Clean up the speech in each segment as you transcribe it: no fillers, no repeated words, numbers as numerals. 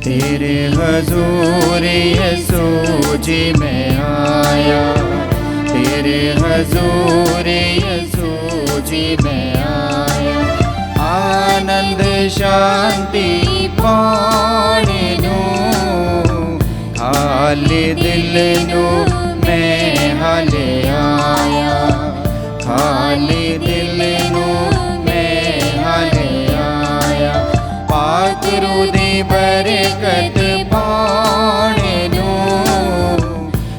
तेरे हजूर यसू जी मैं आया, तेरे हजूर यसू जी मैं आया। आनंद शांति पाने नू, खाली दिल नू मैं हाले आया, खाली दिल नू मैं हाले आया। पाक रूह दी बरकत पाने नू,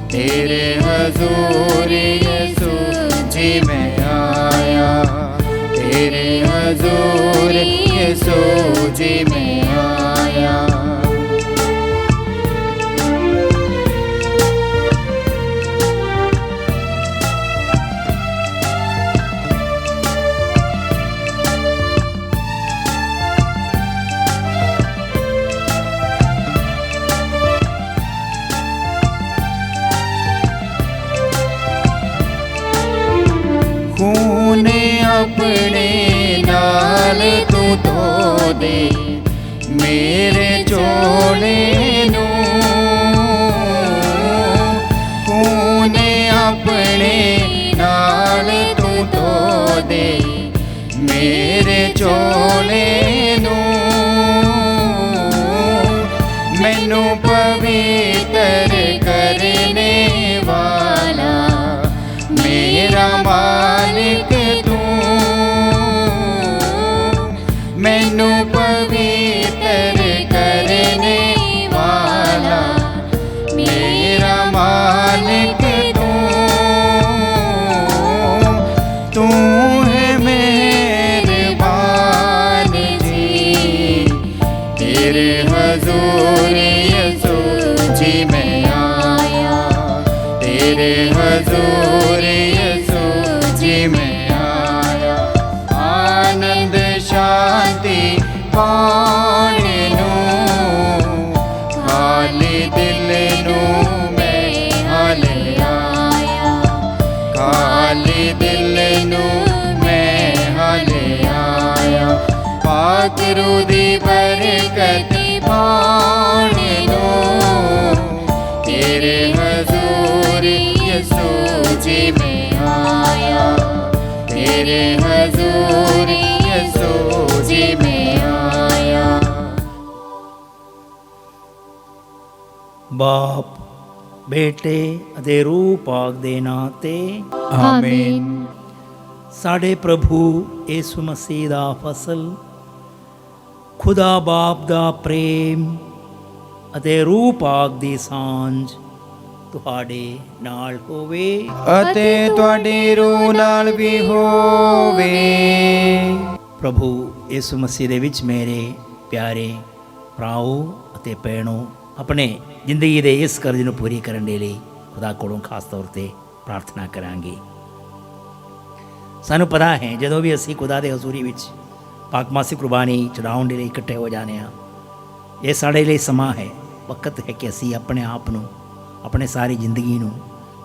तेरे हजूर यसू जी मैं आया, तेरे हजूर यसू जी मैं आया। खून अपने नाल तू धो दे मेरे चोले नू, खून अपने नाल तू धो दे मेरे चोले नू। मैनू पवित्र करने वाला मेरा मालिक तू, मैनू पवित्र करने वाला मेरा मालिक तू। तू है मेहरबान जी, तेरे हजूर यसू जी मैं आया, तेरे हजूर यसू जी मैं आया। आनंद शांति पाने नू, खाली दिल नू मैं हाले आया, खाली दिल नू मैं हाले आया। पाक रूह दी बरकत पाने नू, तेरे हजूर यसू जी मैं आया, तेरे हजूर यसू जी मैं आया। बाप बेटे ਅਤੇ ਰੂਹ ਪਾਕ ਦੇ ਨਾਂ ਤੇ आमीन। ਸਾਡੇ ਪ੍ਰਭੂ ਯਿਸੂ ਮਸੀਹ ਦਾ ਫਸਲ, ਖੁਦਾ ਬਾਪ ਦਾ ਪ੍ਰੇਮ ਅਤੇ ਰੂਹ ਪਾਕ ਦੀ ਸਾਂਝ ਤੁਹਾਡੇ ਨਾਲ ਹੋਵੇ ਅਤੇ ਤੁਹਾਡੀ ਰੂਹ ਨਾਲ ਵੀ ਹੋਵੇ। ਪ੍ਰਭੂ ਯਿਸੂ ਮਸੀਹ ਦੇ ਵਿੱਚ ਮੇਰੇ ਪਿਆਰੇ ਭਰਾਓ ਅਤੇ ਭੈਣੋ, ਆਪਣੇ ਜ਼ਿੰਦਗੀ ਦੇ ਇਸ ਕਰਜ਼ ਨੂੰ ਪੂਰੀ ਕਰਨ ਦੇ ਲਈ ਖੁਦਾ ਕੋਲੋਂ ਖਾਸ ਤੌਰ 'ਤੇ ਪ੍ਰਾਰਥਨਾ ਕਰਾਂਗੇ। ਸਾਨੂੰ ਪਤਾ ਹੈ ਜਦੋਂ ਵੀ ਅਸੀਂ ਖੁਦਾ ਦੇ ਹਜ਼ੂਰੀ ਵਿੱਚ ਪਾਕਮਾਸੀ ਕੁਰਬਾਨੀ ਚੜਾਉਣ ਦੇ ਲਈ ਇਕੱਠੇ ਹੋ ਜਾਂਦੇ ਹਾਂ, ਇਹ ਸਾਡੇ ਲਈ ਸਮਾਂ ਹੈ, ਵਕਤ ਹੈ ਕਿ ਅਸੀਂ ਆਪਣੇ ਆਪ ਨੂੰ, ਆਪਣੇ ਸਾਰੀ ਜ਼ਿੰਦਗੀ ਨੂੰ,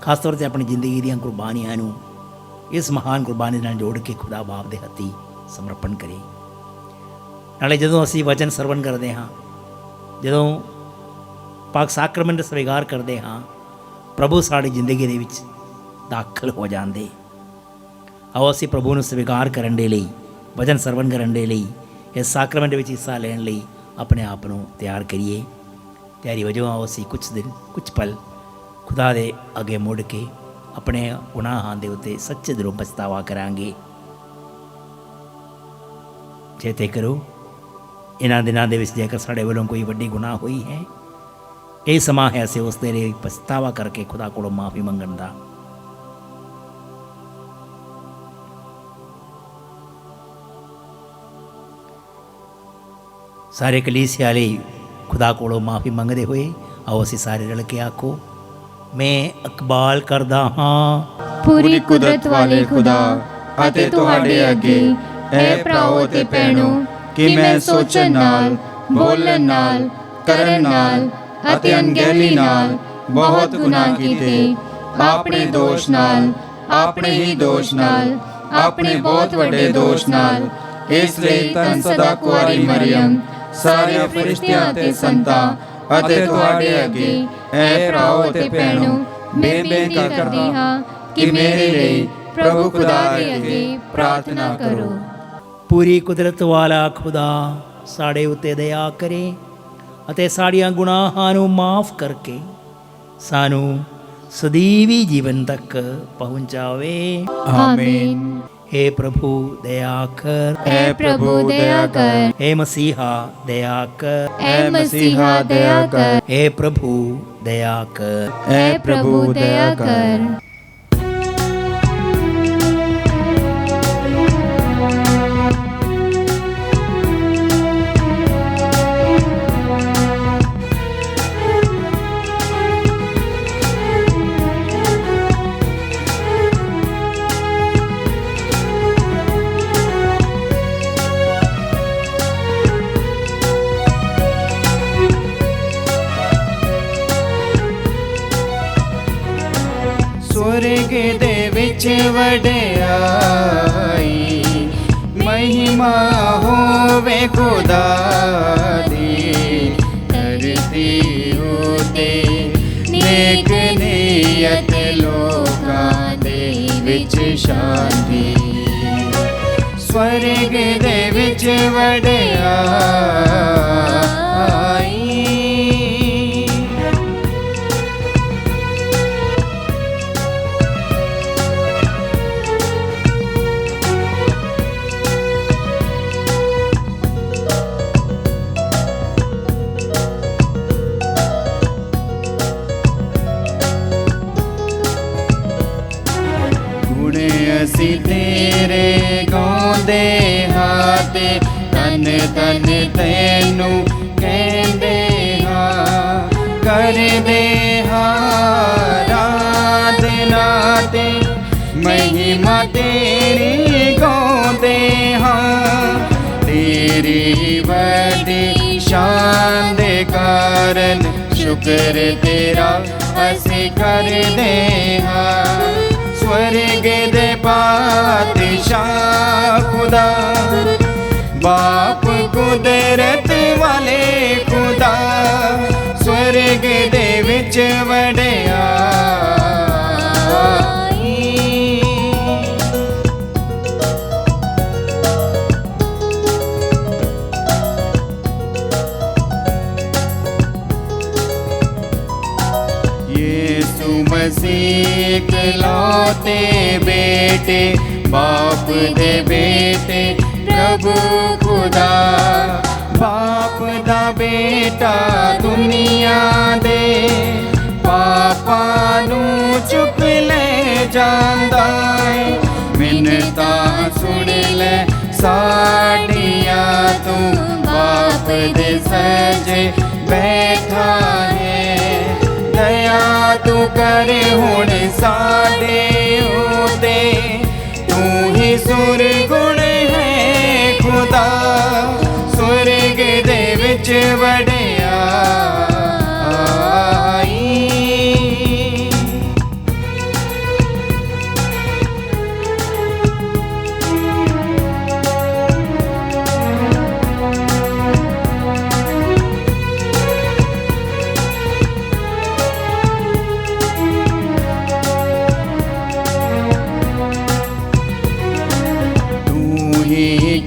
ਖਾਸ ਤੌਰ 'ਤੇ ਆਪਣੀ ਜ਼ਿੰਦਗੀ ਦੀਆਂ ਕੁਰਬਾਨੀਆਂ ਨੂੰ ਇਸ ਮਹਾਨ ਕੁਰਬਾਨੀ ਨਾਲ ਜੋੜ ਕੇ ਖੁਦਾ ਬਾਪ ਦੇ ਹੱਥੀਂ ਸਮਰਪਣ ਕਰੀਏ। ਨਾਲੇ ਜਦੋਂ ਅਸੀਂ ਵਚਨ ਸਰਵਣ ਕਰਦੇ ਹਾਂ, ਜਦੋਂ ਪਾਕ ਸਾਕਰਮੈਂਟ ਸਵੀਕਾਰ ਕਰਦੇ ਹਾਂ, ਪ੍ਰਭੂ ਸਾਡੀ ਜ਼ਿੰਦਗੀ ਦੇ ਵਿੱਚ ਦਾਖਲ ਹੋ ਜਾਂਦੇ। ਆਓ ਅਸੀਂ ਪ੍ਰਭੂ ਨੂੰ ਸਵੀਕਾਰ ਕਰਨ ਦੇ ਲਈ, ਵਚਨ ਸਰਵਣ ਕਰਨ ਦੇ ਲਈ, ਇਸ ਸਾਕਰਮੈਂਟ ਵਿੱਚ ਹਿੱਸਾ ਲੈਣ ਲਈ ਆਪਣੇ ਆਪ ਨੂੰ ਤਿਆਰ ਕਰੀਏ। ਤਿਆਰੀ ਵਜੋਂ ਆਓ ਅਸੀਂ ਕੁਝ ਦਿਨ, ਕੁਝ ਪਲ ਖੁਦਾ ਦੇ ਅੱਗੇ ਮੁੜ ਕੇ ਆਪਣੇ ਗੁਨਾਹਾਂ ਦੇ ਉੱਤੇ ਸੱਚੇ ਦਿਲੋਂ ਪਛਤਾਵਾ ਕਰਾਂਗੇ। ਚੇਤੇ ਕਰੋ, ਇਹਨਾਂ ਦਿਨਾਂ ਦੇ ਵਿੱਚ ਜੇਕਰ ਸਾਡੇ ਵੱਲੋਂ ਕੋਈ ਵੱਡੀ ਗੁਨਾਹ ਹੋਈ ਹੈ, ਇਹ ਸਮਾਂ ਹੈ ਅਸੀਂ ਉਸ ਦੇ ਲਈ ਪਛਤਾਵਾ ਕਰਕੇ ਖੁਦਾ ਕੋਲੋਂ ਮਾਫੀ ਮੰਗਣ ਦਾ। ਸਾਰੇ ਕਲੀਸਿਆ ਲਈ ਖੁਦਾ ਕੋਲੋਂ ਮਾਫੀ ਮੰਗਦੇ ਹੋਏ ਆਓ ਅਸੀਂ ਸਾਰੇ ਰਲ ਕੇ ਆਖੋ, ਮੈਂ ਇਕਬਾਲ ਕਰਦਾ ਹਾਂ ਪੂਰੀ ਕੁਦਰਤ ਵਾਲੇ ਖੁਦਾ ਅਤੇ ਤੁਹਾਡੇ ਅੱਗੇ ਇਹ ਭਰਾਓ ਤੇ ਭੈਣੋ ਕਿ ਮੈਂ ਸੋਚਣ ਨਾਲ, ਬੋਲਣ ਨਾਲ, ਕਰਨ ਨਾਲ ਅਤੇ ਅਣਗਹਿਲੀ ਨਾਲ ਬਹੁਤ ਗੁਨਾਹ ਕੀਤੇ। ਆਪਣੇ ਦੋਸ਼ ਨਾਲ, ਆਪਣੇ ਹੀ ਦੋਸ਼ ਨਾਲ, ਆਪਣੇ ਬਹੁਤ ਵੱਡੇ ਦੋਸ਼ ਨਾਲ। ਇਸ ਲਈ ਧੰਨ ਸਦਾ ਕੁਆਰੀ ਮਰੀਅਮ ਸਾਰਿਆਂ ਫਰਿਸ਼ਤਿਆਂ ਤੇ ਸੰਤਾਂ ਅਤੇ ਤੁਹਾਡੇ ਅੱਗੇ ਐ ਭਰਾਓ ਤੇ ਭੈਣੋ ਮੈਂ ਬੇਨਤੀ ਕਰਦੀ ਹਾਂ ਕਿ ਮੇਰੇ ਲਈ ਪ੍ਰਭੂ ਖੁਦਾ ਦੇ ਅੱਗੇ ਪ੍ਰਾਰਥਨਾ ਕਰੋ। ਪੂਰੀ ਕੁਦਰਤ ਵਾਲਾ ਖੁਦਾ ਸਾਡੇ ਉੱਤੇ ਦਇਆ ਕਰੇ ਅਤੇ ਸਾਡੀਆਂ ਗੁਨਾਹਾਂ ਨੂੰ ਮਾਫ ਕਰਕੇ ਸਾਨੂੰ ਸਦੀਵੀ ਜੀਵਨ ਤੱਕ ਪਹੁੰਚਾਵੇ। ਆਮੀਨ। हे प्रभु दया कर, ऐ प्रभु दया कर, हे मसीहा दया कर, ऐ मसीहा दया कर, हे प्रभु दया कर। ऐ प्रभु दया कर। स्वर्ग दे विच वडियाई महिमा होवे खुदा दी, धरती उते नेक नियत लोकां दे विच शांति। स्वर्ग दे विच वडियाई ਅਸੀਂ ਤੇਰੇ ਗਾਉਂਦੇ ਹਾਂ ਤੇ ਧੰਨ ਧੰਨ ਤੈਨੂੰ ਕਹਿੰਦੇ ਹਾਂ, ਕਰਦੇ ਹਾਂ ਆਰਾਧਨਾ ਤੇ ਮਹਿਮਾ ਤੇਰੀ ਗਾਉਂਦੇ ਹਾਂ। ਤੇਰੀ ਵੱਡੀ ਸ਼ਾਨ ਦੇ ਕਾਰਨ ਸ਼ੁਕਰ ਤੇਰਾ ਅਸੀਂ ਕਰਦੇ ਹਾਂ। स्वर्ग दे पातशाह खुदा बाप कुदरत वाले खुदा, स्वर्ग दे विच वडियाई। यीशु मसीह इकलौते बेटे बाप दे बेटे प्रभु खुदा, बाप दा बेटा दुनिया दे पापा नू चुक ले जांदा है। मिन्नतां सुन ले साडिया तू बाप दे सजे बैठा है। दया तू कर हुण साडे उते, तू ही सुरगुण है खुदा, स्वर्ग दे विच वडियाई।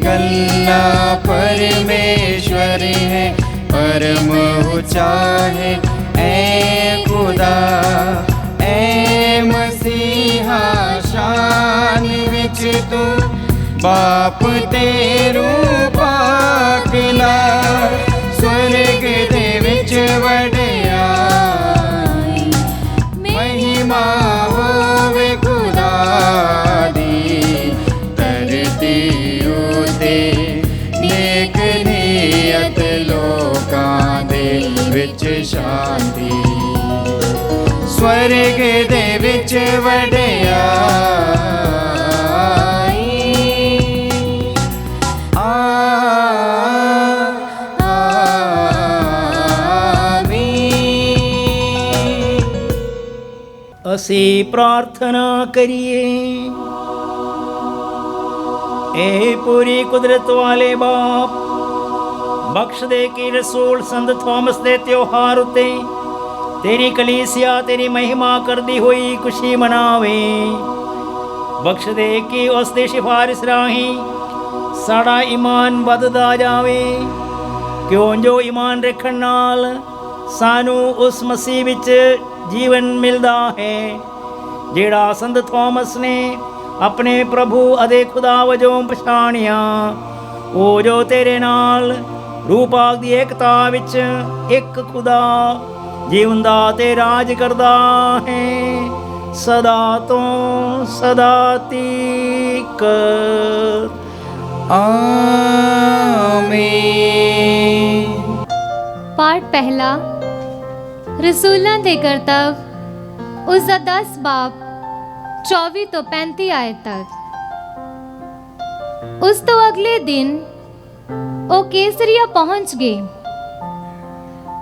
कल्ला परमेश्वर है परम ऊंचा है ऐ खुदा, ऐ मसीहा शान विच तू बाप तेरू पाकला, स्वर्ग दे विच वडियाई। महिमा होवे खुदा दी, धरती नेक नियत लोकां दे विच शांति। स्वर्ग दे विच वडियाई। आमीन। असी प्रार्थना करिए। ए पूरी कुदरत वाले बाप, ਬਖਸ਼ ਦੇ ਕਿ ਰਸੂਲ ਸੰਤ ਥੋਮਸ ਦੇ ਤਿਉਹਾਰ ਉੱਤੇ ਤੇਰੀ ਕਲੀਸਿਆ ਤੇਰੀ ਮਹਿਮਾ ਕਰਦੀ ਹੋਈ ਖੁਸ਼ੀ ਮਨਾਵੇ। ਬਖਸ਼ ਦੇ ਕਿ ਉਸ ਦੀ ਸਿਫਾਰਿਸ਼ ਰਾਹੀਂ ਸਾਡਾ ਈਮਾਨ ਵੱਧਦਾ ਜਾਵੇ, ਕਿਉਂ ਜੋ ਈਮਾਨ ਰੱਖਣ ਨਾਲ ਸਾਨੂੰ ਉਸ ਮਸੀਹ ਵਿੱਚ ਜੀਵਨ ਮਿਲਦਾ ਹੈ ਜਿਹੜਾ ਸੰਤ ਥੋਮਸ ਨੇ ਆਪਣੇ ਪ੍ਰਭੂ ਅਤੇ ਖੁਦਾ ਵਜੋਂ ਪਛਾਣਿਆ। ਉਹ ਜੋ ਤੇਰੇ ਨਾਲ ਰੂਹ ਪਾਕ ਦੀ ਏਕਤਾ ਵਿੱਚ ਇੱਕ ਖੁਦਾ ਜੀਵਦਾ ਤੇ ਰਾਜ ਕਰਦਾ ਹੈ ਸਦਾ ਤੋਂ ਸਦਾ ਤੀਕ। ਆਮੀਨ। पाठ पहला रसूलों के करतब, उसका 10 बाब 24 तो 35 आयत तक। उस तो अगले दिन वो कैसरिया पहुंच गए।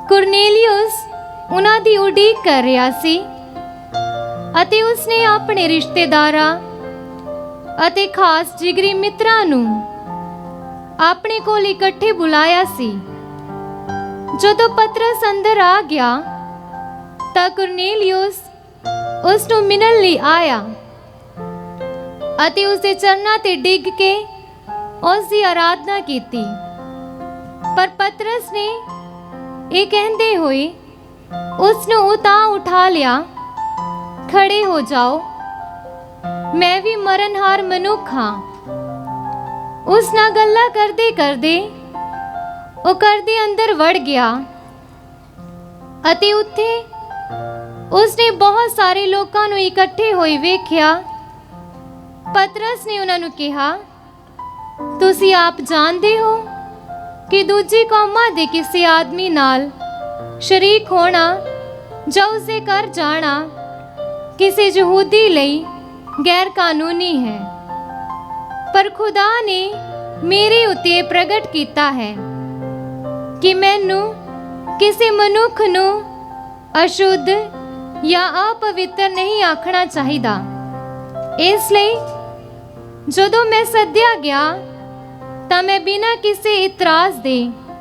कुरनेलियुस उन्हां दी उਡੀਕ कर ਰਿਹਾ ਸੀ ਅਤੇ ਉਸਨੇ ਆਪਣੇ ਰਿਸ਼ਤੇਦਾਰਾਂ ਅਤੇ ਖਾਸ ਜਿਗਰੀ ਮਿੱਤਰਾਂ ਨੂੰ ਆਪਣੇ ਕੋਲ ਇਕੱਠੇ ਬੁਲਾਇਆ ਸੀ। ਜਦੋਂ ਪਤਰਸ ਅੰਦਰ ਆ ਗਿਆ ਤਾਂ ਕੁਰਨੇਲਿयुस ਉਸ ਨੂੰ ਮਿਲਣ ਲਈ ਆਇਆ ਅਤੇ ਉਸ ਦੇ ਚਰਨਾਂ ਤੇ ਡਿੱਗ ਕੇ ਉਸ ਦੀ ਆਰਾਧਨਾ ਕੀਤੀ। ਪਰ ਪਤਰਸ ਨੇ ਇਹ ਕਹਿੰਦੇ ਹੋਏ ਉਸ ਨੂੰ ਉਠਾ ਲਿਆ, ਖੜੇ ਹੋ ਜਾਓ, ਮੈਂ ਵੀ ਮਰਨਹਾਰ ਮਨੁੱਖ ਹਾਂ। ਉਸ ਨਾਲ ਗੱਲਾਂ ਕਰਦੇ ਕਰਦੇ ਉਹ ਘਰ ਦੇ ਅੰਦਰ ਵੜ ਗਿਆ ਅਤੇ ਉੱਥੇ ਉਸਨੇ ਬਹੁਤ ਸਾਰੇ ਲੋਕਾਂ ਨੂੰ ਇਕੱਠੇ ਹੋਏ ਵੇਖਿਆ। ਪਤਰਸ ਨੇ ਉਹਨਾਂ ਨੂੰ ਕਿਹਾ, ਤੁਸੀਂ ਆਪ ਜਾਣਦੇ ਹੋ ਕਿ ਦੂਜੀ ਕੌਮਾਂ ਦੇ ਕਿਸੇ ਆਦਮੀ ਨਾਲ ਸ਼ਰੀਕ ਹੋਣਾ ਜਾਂ ਉਸਦੇ ਘਰ ਜਾਣਾ ਕਿਸੇ ਯਹੂਦੀ ਲਈ ਗੈਰ ਕਾਨੂੰਨੀ ਹੈ, ਪਰ ਖੁਦਾ ਨੇ ਮੇਰੇ ਉੱਤੇ ਪ੍ਰਗਟ ਕੀਤਾ ਹੈ ਕਿ ਮੈਨੂੰ ਕਿਸੇ ਮਨੁੱਖ ਨੂੰ ਅਸ਼ੁੱਧ ਜਾਂ ਅਪਵਿੱਤਰ ਨਹੀਂ ਆਖਣਾ ਚਾਹੀਦਾ। ਇਸ ਲਈ ਜਦੋਂ ਮੈਂ ਸੱਦਿਆ ਗਿਆ ਤਾਂ ਮੈਂ ਬਿਨਾਂ ਕਿਸੇ ਇਤਰਾਜ਼ ਦੇ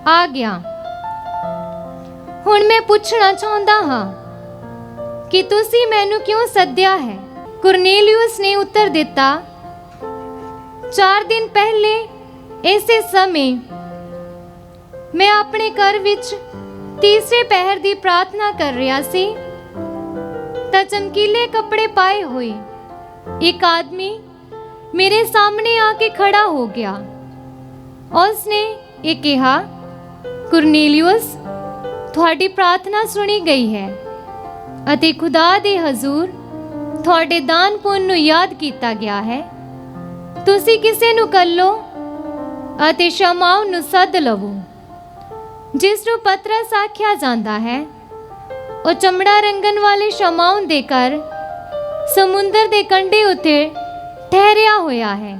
ਆ ਗਿਆ। ਹੁਣ ਮੈਂ ਪੁੱਛਣਾ ਚਾਹੁੰਦਾ ਹਾਂ ਕਿ ਤੁਸੀਂ ਮੈਨੂੰ ਕਿਉਂ ਸੱਦਿਆ ਹੈ? ਕੁਰਨੇਲਿयुस ਨੇ ਉੱਤਰ ਦਿੱਤਾ, 4 ਦਿਨ ਪਹਿਲੇ ਇਸੇ ਸਮੇਂ ਮੈਂ ਆਪਣੇ ਘਰ ਵਿੱਚ ਤੀਸਰੇ ਪਹਿਰ ਦੀ ਪ੍ਰਾਰਥਨਾ ਕਰ ਰਿਹਾ ਸੀ ਤਾਂ ਚਮਕੀਲੇ ਕੱਪੜੇ ਪਾਏ ਹੋਏ ਇੱਕ ਆਦਮੀ ਮੇਰੇ ਸਾਹਮਣੇ ਆ ਕੇ ਖੜਾ ਹੋ ਗਿਆ। ਉਸਨੇ ਇਹ ਕਿਹਾ, ਕੁਰਨੇਲਿयुस, ਤੁਹਾਡੀ ਪ੍ਰਾਰਥਨਾ ਸੁਣੀ ਗਈ ਹੈ ਅਤੇ ਖੁਦਾ ਦੇ ਹਜ਼ੂਰ ਤੁਹਾਡੇ ਦਾਨ ਪੁੰਨ ਨੂੰ ਯਾਦ ਕੀਤਾ ਗਿਆ ਹੈ। ਤੁਸੀਂ ਕਿਸੇ ਨੂੰ ਕੱਲੋ ਅਤੇ ਸ਼ਮਾਉਨ ਨੂੰ ਸੱਦ ਲਵੋ, ਜਿਸ ਨੂੰ ਪਤਰਸ ਆਖਿਆ ਜਾਂਦਾ ਹੈ। ਉਹ ਚਮੜਾ ਰੰਗਣ ਵਾਲੇ ਸ਼ਮਾਉਨ ਦੇ ਘਰ ਸਮੁੰਦਰ ਦੇ ਕੰਢੇ ਉੱਤੇ ਠਹਿਰਿਆ ਹੋਇਆ ਹੈ।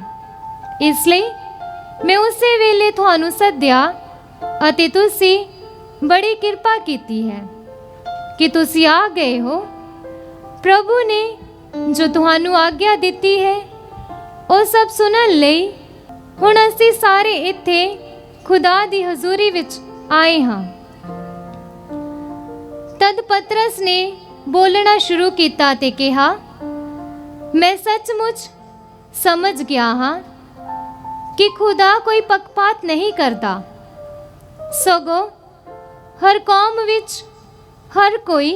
ਇਸ ਲਈ ਮੈਂ ਉਸੇ ਵੇਲੇ ਤੁਹਾਨੂੰ ਸੱਦਿਆ ਅਤੇ ਤੁਸੀਂ ਬੜੀ ਕਿਰਪਾ ਕੀਤੀ ਹੈ ਕਿ ਤੁਸੀਂ ਆ ਗਏ ਹੋ। ਪ੍ਰਭੂ ਨੇ ਜੋ ਤੁਹਾਨੂੰ ਆਗਿਆ ਦਿੱਤੀ ਹੈ ਉਹ ਸਭ ਸੁਣਨ ਲਈ ਹੁਣ ਅਸੀਂ ਸਾਰੇ ਇੱਥੇ ਖੁਦਾ ਦੀ ਹਜ਼ੂਰੀ ਵਿੱਚ ਆਏ ਹਾਂ। ਤਦ ਪਤਰਸ ਨੇ ਬੋਲਣਾ ਸ਼ੁਰੂ ਕੀਤਾ ਤੇ ਕਿਹਾ, ਮੈਂ ਸੱਚਮੁੱਚ ਸਮਝ ਗਿਆ ਹਾਂ ਕਿ ਖੁਦਾ ਕੋਈ ਪੱਖਪਾਤ ਨਹੀਂ ਕਰਦਾ, ਸਗੋਂ ਹਰ ਕੌਮ ਵਿੱਚ ਹਰ ਕੋਈ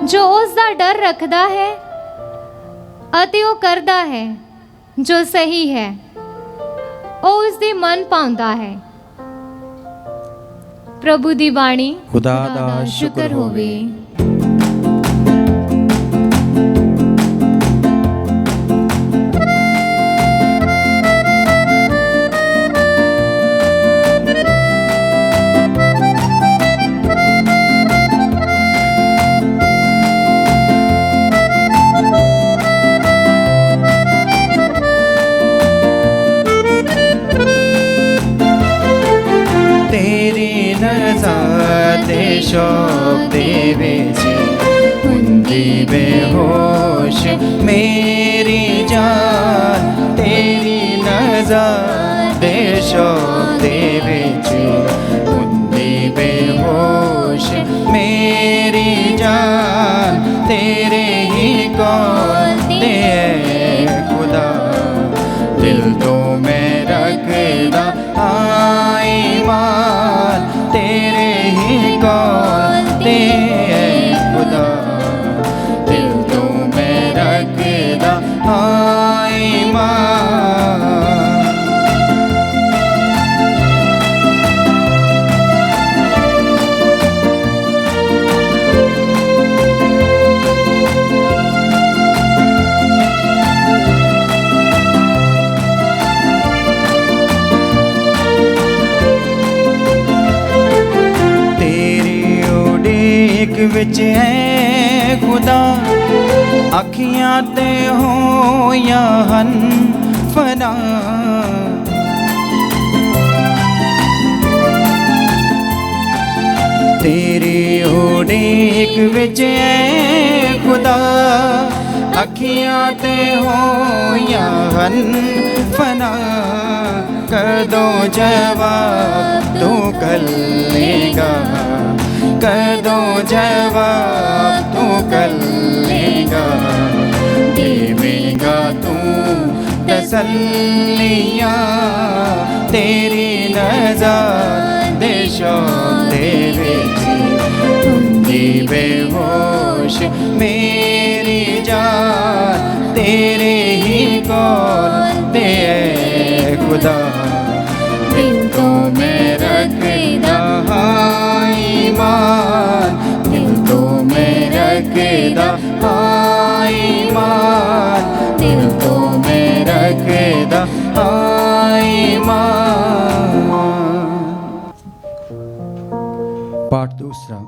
ਜੋ ਉਸ ਦਾ ਡਰ ਰੱਖਦਾ ਹੈ ਅਤੇ ਉਹ ਕਰਦਾ ਹੈ ਜੋ ਸਹੀ ਹੈ, ਉਹ ਉਸ ਦੇ ਮਨ ਪਾਉਂਦਾ ਹੈ। ਪ੍ਰਭੂ ਦੀ ਬਾਣੀ। ਖੁਦਾ ਦਾ ਸ਼ੁਕਰ ਹੋਵੇ। शौक देवे से हुंदी बेहोश मेरी जान, तेरी नज़र दे शौक देवे से तेरे ही कौल ते ऐ खुदा दिल तो मैं रखदा ईमान तेरे ही कौल ते ऐ खुदा दिल तो मैं रखदा ईमान। विच है खुदा अखियां ते होया हन फना तेरी उड़ीक विच है खुदा अखियां ते होया हन फना कदों जवाब तू कल्लेगा कदों जवाब तू कल्लेगा देवेगा तू तसल्लियाँ तेरी नज़र देशों दे विच हुंदी बेहोश मेरी जान तेरे ही कौल ते ऐ खुदा दिल तो मैं रखदा ईमान दिल तो मैं रखदा ईमान दिल तो मैं रखदा ईमान। पाठ दूसरा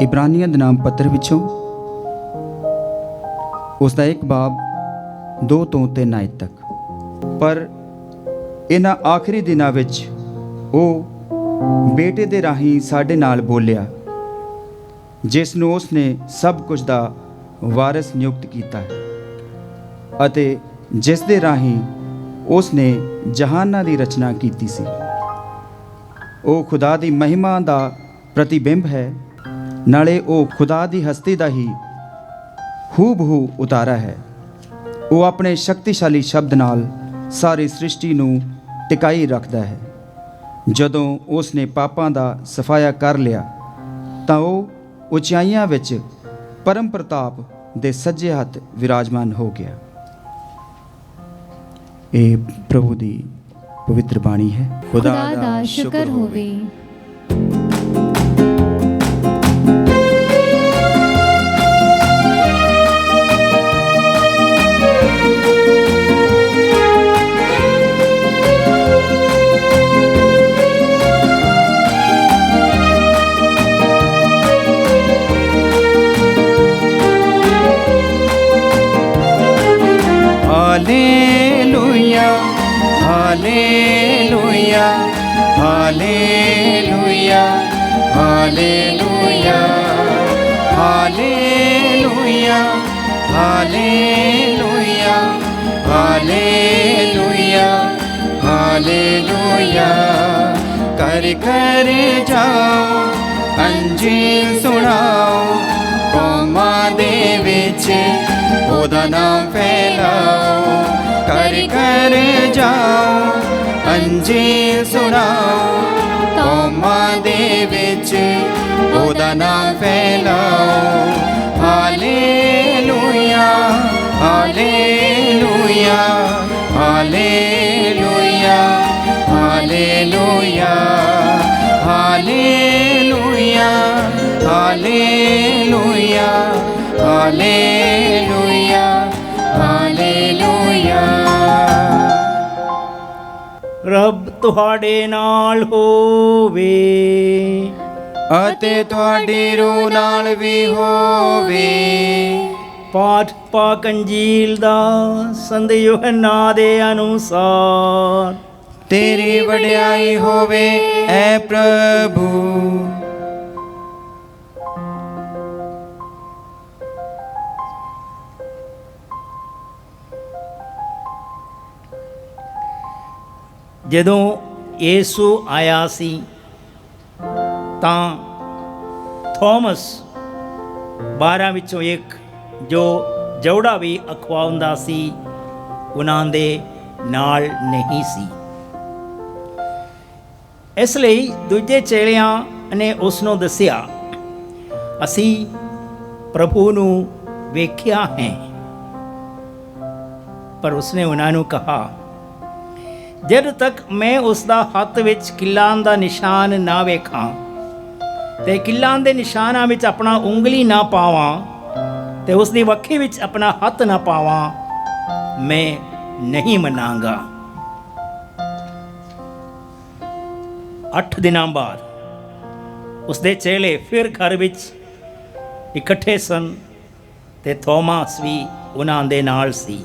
इब्रानियां दे नाम पत्र विचों उसका एक बाब 2 ਤੋਂ 3 आयत तक। पर इन्हां आखिरी दिनां विच ਉਹ ਬੇਟੇ ਦੇ ਰਾਹੀਂ ਸਾਡੇ ਨਾਲ ਬੋਲਿਆ ਜਿਸ ਨੂੰ ਉਸ ਨੇ ਸਭ ਕੁਝ ਦਾ ਵਾਰਿਸ ਨਿਯੁਕਤ ਕੀਤਾ ਹੈ ਅਤੇ ਜਿਸ ਦੇ ਰਾਹੀਂ ਉਸ ਨੇ ਜਹਾਨਾਂ ਦੀ ਰਚਨਾ ਕੀਤੀ ਸੀ। ਉਹ ਖੁਦਾ ਦੀ ਮਹਿਮਾ ਦਾ ਪ੍ਰਤੀਬਿੰਬ ਹੈ ਨਾਲੇ ਉਹ ਖੁਦਾ ਦੀ ਹਸਤੀ ਦਾ ਹੀ ਹੂਬਹੂ ਉਤਾਰਾ ਹੈ। ਉਹ ਆਪਣੇ ਸ਼ਕਤੀਸ਼ਾਲੀ ਸ਼ਬਦ ਨਾਲ ਸਾਰੀ ਸ੍ਰਿਸ਼ਟੀ ਨੂੰ ਟਿਕਾਈ ਰੱਖਦਾ ਹੈ। ਜਦੋਂ ਉਸ ਨੇ ਪਾਪਾਂ ਦਾ ਸਫਾਇਆ ਕਰ ਲਿਆ ਤਾਂ ਉਹ ਉਚਾਈਆਂ ਵਿੱਚ ਪਰਮ ਪ੍ਰਤਾਪ ਦੇ ਸੱਜੇ ਹੱਥ ਵਿਰਾਜਮਾਨ ਹੋ ਗਿਆ। ਇਹ ਪ੍ਰਭੂ ਦੀ ਪਵਿੱਤਰ ਬਾਣੀ ਹੈ। ਖੁਦਾ ਦਾ ਸ਼ੁਕਰ ਹੋਵੇ। Hallelujah hallelujah hallelujah hallelujah hallelujah hallelujah hallelujah hallelujah कर कर जाओ अंजील सुनाओ कौमां दे विच ओदा नाम फैलाओ कर कर जाओ अंजील सुनाओ कौमां दे विच ओदा नाम फैलाओ hallelujah hallelujah hallelujah hallelujah hallelujah hallelujah hallelujah hallelujah. रब तुहाडे नाल होवे ਅਤੇ ਤੁਹਾਡੀ ਰੂਹ ਨਾਲ ਵੀ ਹੋਵੇ। ਪਾਠ ਪਾਕ ਅੰਜੀਲ ਦਾ ਸੰਤ ਯੋਹੰਨਾ ਦੇ ਅਨੁਸਾਰ। ਤੇਰੀ ਵਡਿਆਈ ਹੋਵੇ ਐ ਪ੍ਰਭੂ। ਜਦੋਂ ਯੇਸੂ ਆਇਆ ਸੀ ਤਾਂ ਥੋਮਸ 12 ਵਿੱਚੋਂ ਇੱਕ ਜੋ ਜੌੜਾ ਵੀ ਅਖਵਾਉਂਦਾ ਸੀ ਉਹਨਾਂ ਦੇ ਨਾਲ ਨਹੀਂ ਸੀ। ਇਸ ਲਈ ਦੂਜੇ ਚੇਲਿਆਂ ਨੇ ਉਸ ਨੂੰ ਦੱਸਿਆ, ਅਸੀਂ ਪ੍ਰਭੂ ਨੂੰ ਵੇਖਿਆ ਹੈ। ਪਰ ਉਸਨੇ ਉਹਨਾਂ ਨੂੰ ਕਹਾ, ਜਦ ਤੱਕ ਮੈਂ ਉਸ ਦਾ ਹੱਥ ਵਿੱਚ ਕਿੱਲਾਂ ਦਾ ਨਿਸ਼ਾਨ ਨਾ ਵੇਖਾਂ ਤੇ ਕਿੱਲਾਂ ਦੇ ਨਿਸ਼ਾਨਾਂ ਵਿੱਚ ਆਪਣਾ ਉਂਗਲੀ ਨਾ ਪਾਵਾਂ ਤੇ ਉਸ ਦੀ ਵੱਖੀ ਵਿੱਚ ਆਪਣਾ ਹੱਥ ਨਾ ਪਾਵਾਂ, ਮੈਂ ਨਹੀਂ ਮੰਨਾਂਗਾ। 8 ਦਿਨਾਂ ਬਾਅਦ ਉਸਦੇ ਚੇਲੇ ਫਿਰ ਘਰ ਵਿੱਚ ਇਕੱਠੇ ਸਨ ਤੇ ਥੋਮਾਸ ਵੀ ਉਹਨਾਂ ਦੇ ਨਾਲ ਸੀ।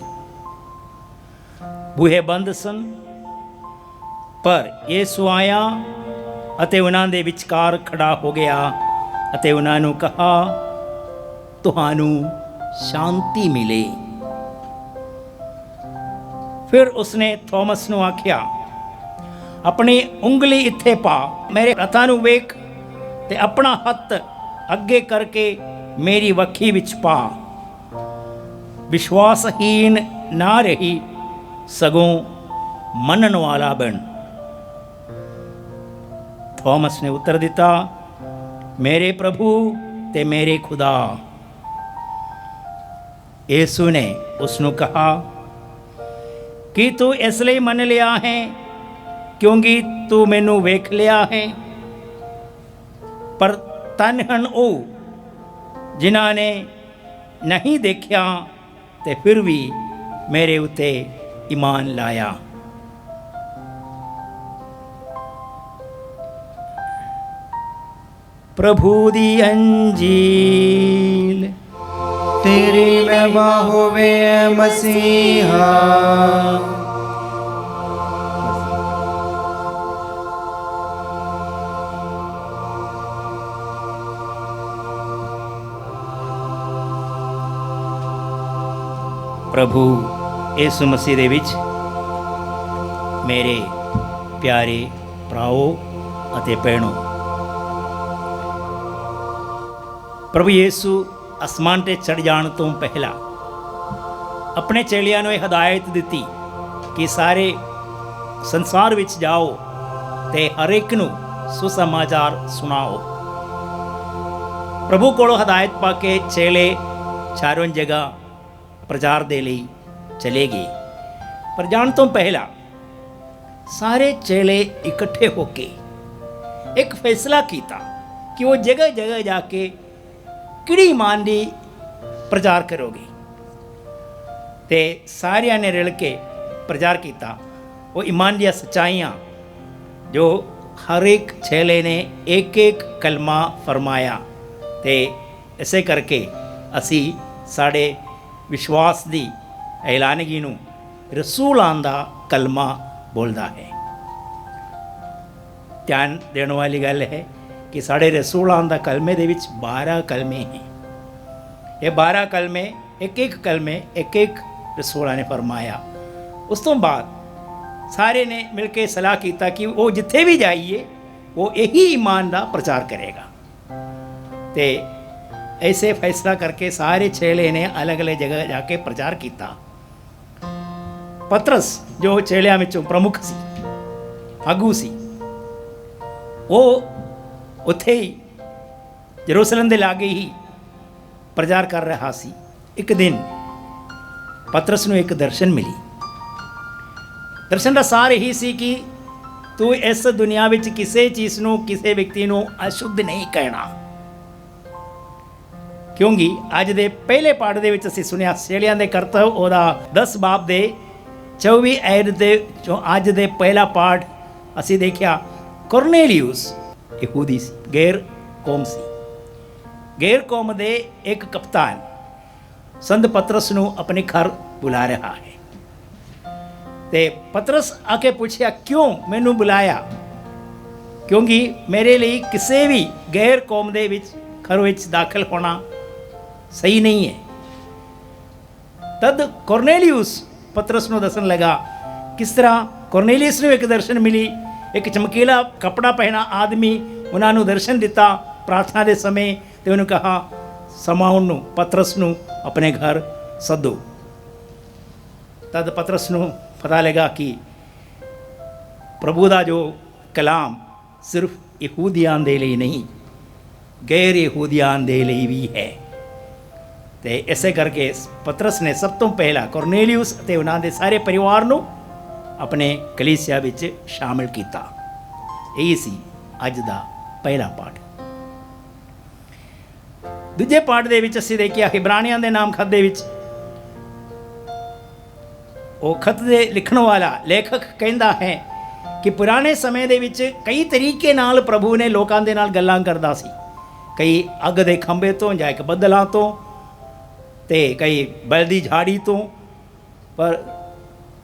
ਬੂਹੇ ਬੰਦ ਸਨ, ਪਰ ਯਿਸੂ ਆਇਆ ਅਤੇ ਉਹਨਾਂ ਦੇ ਵਿਚਕਾਰ ਖੜਾ ਹੋ ਗਿਆ ਅਤੇ ਉਹਨਾਂ ਨੂੰ ਕਹਾ, ਤੁਹਾਨੂੰ ਸ਼ਾਂਤੀ ਮਿਲੇ। ਫਿਰ ਉਸਨੇ ਥੋਮਸ ਨੂੰ ਆਖਿਆ, ਆਪਣੀ ਉਂਗਲੀ ਇੱਥੇ ਪਾ, ਮੇਰੇ ਹੱਥਾਂ ਨੂੰ ਵੇਖ ਤੇ ਆਪਣਾ ਹੱਥ ਅੱਗੇ ਕਰਕੇ ਮੇਰੀ ਵੱਖੀ ਵਿੱਚ ਪਾ। ਵਿਸ਼ਵਾਸਹੀਨ ਨਾ ਰਹੀ, ਸਗੋਂ ਮੰਨਣ ਵਾਲਾ ਬਣ। ਥੋਮਸ ਨੇ ਉੱਤਰ ਦਿੱਤਾ, ਮੇਰੇ ਪ੍ਰਭੂ ਤੇ ਮੇਰੇ ਖੁਦਾ। ਯਿਸੂ ਨੇ ਉਸ ਨੂੰ ਕਹਾ, ਕੀ ਤੂੰ ਇਸ ਲਈ ਮੰਨ ਲਿਆ ਹੈ ਕਿਉਂਕਿ ਤੂੰ ਮੈਨੂੰ ਵੇਖ ਲਿਆ ਹੈ? ਪਰ ਧੰਨ ਹਨ ਉਹ ਜਿਨ੍ਹਾਂ ਨੇ ਨਹੀਂ ਦੇਖਿਆ ਤੇ ਫਿਰ ਵੀ ਮੇਰੇ ਉੱਤੇ ਈਮਾਨ ਲਾਇਆ। ਪ੍ਰਭੂ ਦੀ ਅੰਜੀਲ। ਤੇਰੀ ਮਹਿਮਾ ਹੋਵੇ ਐ ਮਸੀਹਾ। ਪ੍ਰਭੂ ਯਿਸੂ ਮਸੀਹ ਦੇ ਵਿੱਚ ਮੇਰੇ ਪਿਆਰੇ ਭਰਾਓ ਅਤੇ ਭੈਣੋ, ਪ੍ਰਭੂ ਯਿਸੂ ਅਸਮਾਨ ਤੇ ਚੜ੍ਹ ਜਾਣ ਤੋਂ ਪਹਿਲਾਂ ਆਪਣੇ ਚੇਲਿਆਂ ਨੂੰ ਇਹ ਹਦਾਇਤ ਦਿੱਤੀ ਕਿ ਸਾਰੇ ਸੰਸਾਰ ਵਿੱਚ ਜਾਓ ਤੇ ਹਰ ਇੱਕ ਨੂੰ ਸੁਸਮਾਚਾਰ ਸੁਣਾਓ। ਪ੍ਰਭੂ ਕੋਲੋਂ ਹਦਾਇਤ ਪਾ ਕੇ ਚੇਲੇ ਚਾਰੋਂ ਜਗ੍ਹਾ ਪ੍ਰਚਾਰ ਦੇ ਲਈ ਚਲੇ ਗਏ। ਪਰ ਜਾਣ ਤੋਂ ਪਹਿਲਾਂ ਸਾਰੇ ਚੇਲੇ ਇਕੱਠੇ ਹੋ ਕੇ ਇੱਕ ਫੈਸਲਾ ਕੀਤਾ ਕਿ ਉਹ ਜਗ੍ਹਾ ਜਗ੍ਹਾ ਜਾ ਕੇ ਕਿਹੜੀ ਇਮਾਨ ਦੀ ਪ੍ਰਚਾਰ ਕਰੋਗੇ। ਤੇ ਸਾਰਿਆਂ ਨੇ ਰਲ ਕੇ ਪ੍ਰਚਾਰ ਕੀਤਾ ਉਹ ਇਮਾਨ ਦੀਆਂ ਸੱਚਾਈਆਂ, ਜੋ ਹਰ ਇੱਕ ਚੇਲੇ ਨੇ ਇੱਕ ਇੱਕ ਕਲਮਾ ਫਰਮਾਇਆ। ਤੇ ਇਸੇ ਕਰਕੇ ਅਸੀਂ ਸਾਡੇ ਵਿਸ਼ਵਾਸ ਦੀ ਐਲਾਨਗੀ ਨੂੰ ਰਸੂਲਾਂ ਦਾ ਕਲਮਾ ਬੋਲਦਾ ਹੈ। ਧਿਆਨ ਦੇਣ ਵਾਲੀ ਗੱਲ ਹੈ ਕਿ ਸਾਡੇ ਰਸੂਲਾਂ ਦਾ ਕਲਮੇ ਦੇ ਵਿੱਚ 12 ਕਲਮੇ ਹੈ। ਇਹ 12 ਕਲਮੇ ਇੱਕ ਇੱਕ ਕਲਮੇ ਇੱਕ ਇੱਕ ਰਸੂਲਾਂ ਨੇ ਫਰਮਾਇਆ। ਉਸ ਤੋਂ ਬਾਅਦ ਸਾਰੇ ਨੇ ਮਿਲ ਕੇ ਸਲਾਹ ਕੀਤਾ ਕਿ ਉਹ ਜਿੱਥੇ ਵੀ ਜਾਈਏ ਉਹ ਇਹੀ ਈਮਾਨ ਦਾ ਪ੍ਰਚਾਰ ਕਰੇਗਾ। ਤੇ ऐसे फैसला करके सारे चेले ने अलग अलग जगह जाके प्रचार किया। पतरस जो चेलियां विचों प्रमुख सी, आगू सी, वो उत्थे ही यरूशलेम दे लागे ही प्रचार कर रहा सी। एक दिन पतरस नूं एक दर्शन मिली। दर्शन का सार यही सी कि तू इस दुनिया विच किसी चीज़ नूं किसी व्यक्ति नूं अशुद्ध नहीं कहना। क्योंकि अज दे पहले पाठ दे विच असीं सुनिया चेलियां दे करतब ओहदा 10 बाब दे 24 आयत दे जो अज दे पहला पाठ असीं देखिया कुरनेलियुस यहूदी सी, गैर कौम सी। गैर कौम दे एक कप्तान संत पतरस नूं अपने घर बुला रहा है। ते पतरस आके पूछया, क्यों मैनू बुलाया? क्योंकि मेरे लिए किसी भी गैर कौम दे विच घर विच दाखिल होना सही नहीं है। तद कुरनेलियुस पतरस नूं दसन लगा किस तरह कुरनेलियुस नूं एक दर्शन मिली। एक चमकीला कपड़ा पहना आदमी उन्होंने दर्शन दिता प्रार्थना के समय। तो उन्होंने कहा ਸਮਾਉਣ ਨੂੰ ਪਤਰਸ ਨੂੰ ਆਪਣੇ ਘਰ ਸੱਦੋ। ਤਦ ਪਤਰਸ ਨੂੰ ਪਤਾ ਲੱਗਾ ਕਿ ਪ੍ਰਭੂ ਦਾ ਜੋ ਕਲਾਮ ਸਿਰਫ ਯਹੂਦੀਆਂ ਦੇ ਲਈ ਨਹੀਂ, ਗੈਰ ਯਹੂਦੀਆਂ ਦੇ ਲਈ ਵੀ ਹੈ। ਤੇ ਇਸੇ ਕਰਕੇ ਪਤਰਸ ਨੇ ਸਭ ਤੋਂ ਪਹਿਲਾਂ ਕੁਰਨੇਲੀਅਸ ਅਤੇ ਉਹਨਾਂ ਦੇ ਸਾਰੇ ਪਰਿਵਾਰ ਨੂੰ ਆਪਣੇ ਕਲੀਸਿਆ ਵਿੱਚ ਸ਼ਾਮਿਲ ਕੀਤਾ। ਇਹ ਸੀ ਅੱਜ ਦਾ ਪਹਿਲਾ ਪਾਠ। ਦੂਜੇ ਪਾਠ ਦੇ ਵਿੱਚ ਅਸੀਂ ਦੇਖਿਆ ਇਬਰਾਨੀਆਂ ਦੇ ਨਾਮ ਖੱਤ ਦੇ ਵਿੱਚ ਉਹ ਖੱਤ ਦੇ ਲਿਖਣ ਵਾਲਾ ਲੇਖਕ ਕਹਿੰਦਾ ਹੈ ਕਿ ਪੁਰਾਣੇ ਸਮੇਂ ਦੇ ਵਿੱਚ ਕਈ ਤਰੀਕੇ ਨਾਲ ਪ੍ਰਭੂ ਨੇ ਲੋਕਾਂ ਦੇ ਨਾਲ ਗੱਲਾਂ ਕਰਦਾ ਸੀ। ਕਈ ਅੱਗ ਦੇ ਖੰਭੇ ਤੋਂ ਜਾਂ ਇੱਕ ਬੱਦਲਾਂ ਤੋਂ, ਤੇ ਕਈ ਬਲਦੀ ਝਾੜੀ ਤੋਂ, ਪਰ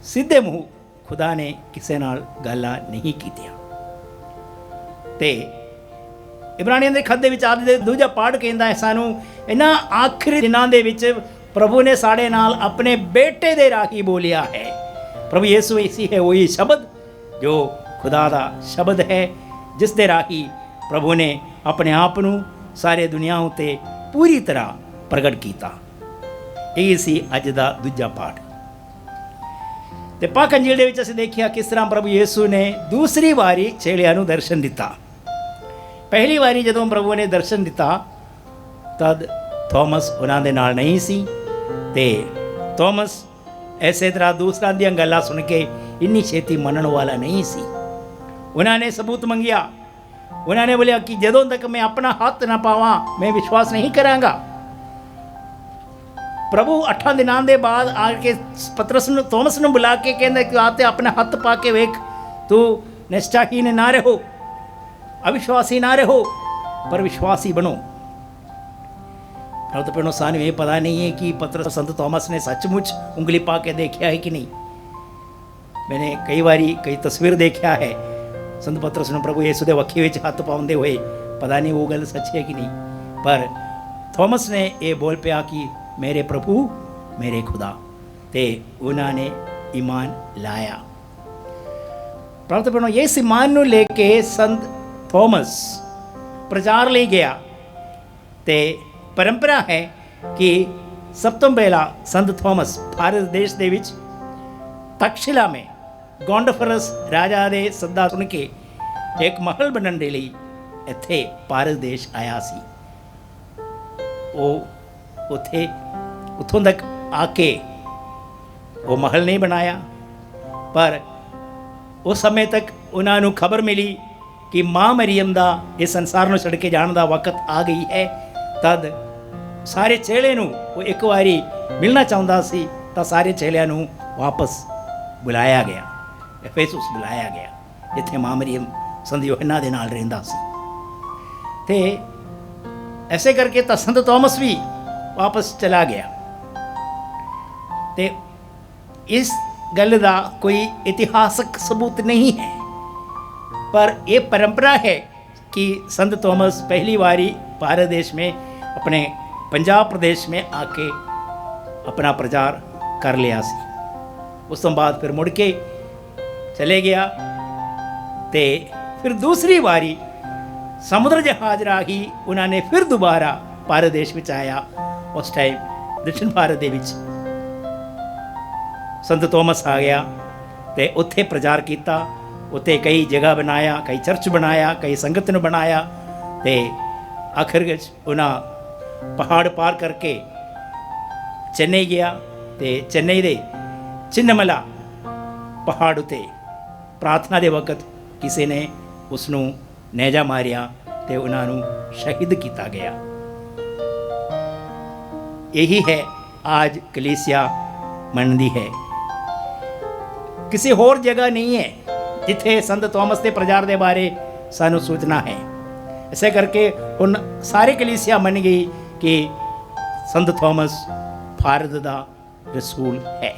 ਸਿੱਧੇ ਮੂੰਹ ਖੁਦਾ ਨੇ ਕਿਸੇ ਨਾਲ ਗੱਲਾਂ ਨਹੀਂ ਕੀਤੀਆਂ। ਤੇ ਇਬਰਾਨੀਆਂ ਦੇ ਖੱਤ ਦੇ ਵਿੱਚ ਅੱਜ ਦੇ ਦੂਜਾ ਪਾਠ ਕਹਿੰਦਾ ਹੈ ਸਾਨੂੰ ਇਹਨਾਂ ਆਖਰੀ ਦਿਨਾਂ ਦੇ ਵਿੱਚ ਪ੍ਰਭੂ ਨੇ ਸਾਡੇ ਨਾਲ ਆਪਣੇ ਬੇਟੇ ਦੇ ਰਾਹੀਂ ਬੋਲਿਆ ਹੈ। ਪ੍ਰਭੂ ਯਿਸੂ ਮਸੀਹ ਹੈ ਉਹੀ ਸ਼ਬਦ ਜੋ ਖੁਦਾ ਦਾ ਸ਼ਬਦ ਹੈ, ਜਿਸ ਦੇ ਰਾਹੀਂ ਪ੍ਰਭੂ ਨੇ ਆਪਣੇ ਆਪ ਨੂੰ ਸਾਰੇ ਦੁਨੀਆ ਉੱਤੇ ਪੂਰੀ ਤਰ੍ਹਾਂ ਪ੍ਰਗਟ ਕੀਤਾ। ਇਹ ਸੀ ਅੱਜ ਦਾ ਦੂਜਾ ਪਾਠ। ਤੇ ਪਾਕ ਅੰਜੀਲ ਦੇ ਵਿੱਚ ਅਸੀਂ ਦੇਖਿਆ ਕਿਸ ਤਰ੍ਹਾਂ ਪ੍ਰਭੂ ਯਿਸੂ ਨੇ ਦੂਸਰੀ ਵਾਰੀ ਚੇਲਿਆਂ ਨੂੰ ਦਰਸ਼ਨ ਦਿੱਤਾ। ਪਹਿਲੀ ਵਾਰੀ ਜਦੋਂ ਪ੍ਰਭੂ ਨੇ ਦਰਸ਼ਨ ਦਿੱਤਾ ਤਦ ਥੋਮਸ ਉਹਨਾਂ ਦੇ ਨਾਲ ਨਹੀਂ ਸੀ, ਤੇ ਥੋਮਸ ਇਸੇ ਤਰ੍ਹਾਂ ਦੂਸਰਾਂ ਦੀਆਂ ਗੱਲਾਂ ਸੁਣ ਕੇ ਇੰਨੀ ਛੇਤੀ ਮੰਨਣ ਵਾਲਾ ਨਹੀਂ ਸੀ। ਉਹਨਾਂ ਨੇ ਸਬੂਤ ਮੰਗਿਆ। ਉਹਨਾਂ ਨੇ ਬੋਲਿਆ ਕਿ ਜਦੋਂ ਤੱਕ ਮੈਂ ਆਪਣਾ ਹੱਥ ਨਾ ਪਾਵਾਂ ਮੈਂ ਵਿਸ਼ਵਾਸ ਨਹੀਂ ਕਰਾਂਗਾ। ਪ੍ਰਭੂ 8 ਦਿਨਾਂ ਦੇ ਬਾਅਦ ਆ ਕੇ ਪਤਰਸ ਨੂੰ ਥੋਮਸ ਨੂੰ ਬੁਲਾ ਕੇ ਕਹਿੰਦਾ ਕਿ ਆ ਤੇ ਆਪਣਾ ਹੱਥ ਪਾ ਕੇ ਵੇਖ, ਤੂੰ ਨਿਸ਼ਚਾਹੀਨ ਨਾ ਰਹੋ, ਅਵਿਸ਼ਵਾਸੀ ਨਾ ਰਹੋ, ਪਰ ਵਿਸ਼ਵਾਸੀ ਬਣੋ। तो पेड़ों सानू ये पता नहीं है कि पतरस संत थॉमस ने सचमुच उंगली पा के देखा है कि नहीं। मैंने कई बारी कई तस्वीर देखा है संत पतरस ने प्रभु यीशु दे वक्खी विच हथ पाउंदे हुए, पता नहीं वो गल सच है कि नहीं, पर थॉमस ने ये बोल पाया कि मेरे प्रभु मेरे खुदा, ते उन्होंने ईमान लाया। प्राप्त पेड़ों ये ईमान नूं लेके संत थॉमस प्रचार ले गया। ते परंपरा है कि सब तो पहला संत थॉमस भारत देश दे विच तक्षशिला में गोंडफरस राजा दे सद्दा सुन के एक महल बनन दे लई इत्थे भारत देश आया सी। वो उथे उथों तक आके वो महल नहीं बनाया, पर उस समय तक उन्होंने खबर मिली कि माँ मरियम दा इस संसार नूं छड्ड के जाण दा वक्त आ गई है। तद सारे चेले नूं वो एक बारी मिलना चाहता सी, तो सारे चेलियां नूं वापस बुलाया गया, एफेसुस बुलाया गया जिथे मां मरियम संत यूहन्ना दे नाल रहिंदा सी। ते ऐसे करके तो संत थॉमस भी वापस चला गया। ते इस गल दा कोई इतिहासक सबूत नहीं है, पर यह परंपरा है कि संत थॉमस पहली बारी भारत देश में अपने पंजाब प्रदेश में आके अपना प्रचार कर लिया सी। उस तो बाद फिर मुड़ के चले गया। ते फिर दूसरी बारी समुद्र जहाज राही उन्होंने फिर दोबारा भारत देश में आया। उस टाइम दक्षिण भारत दे विच संत थॉमस आ गया, ते उत्थे प्रचार किया। उत्थे कई जगह बनाया, कई चर्च बनाया, कई संगत ने बनाया। ते आखिर उन्हें पहाड़ पार करके चेन्नई गया, ते चेन्नई दे चिन्नमला पहाड़ उत्ते प्रार्थना दे वक्त किसी ने उसनों नेजा मारिया ते उन्होंने शहीद किया गया। यही है आज कलीसिया मनदी है, किसी होर जगह नहीं है जिथे संत थॉमस के प्रचार के बारे सानू सूचना है। ऐसे करके उन सारी कलीसिया मन गई कि संत थॉमस भारत का रसूल है।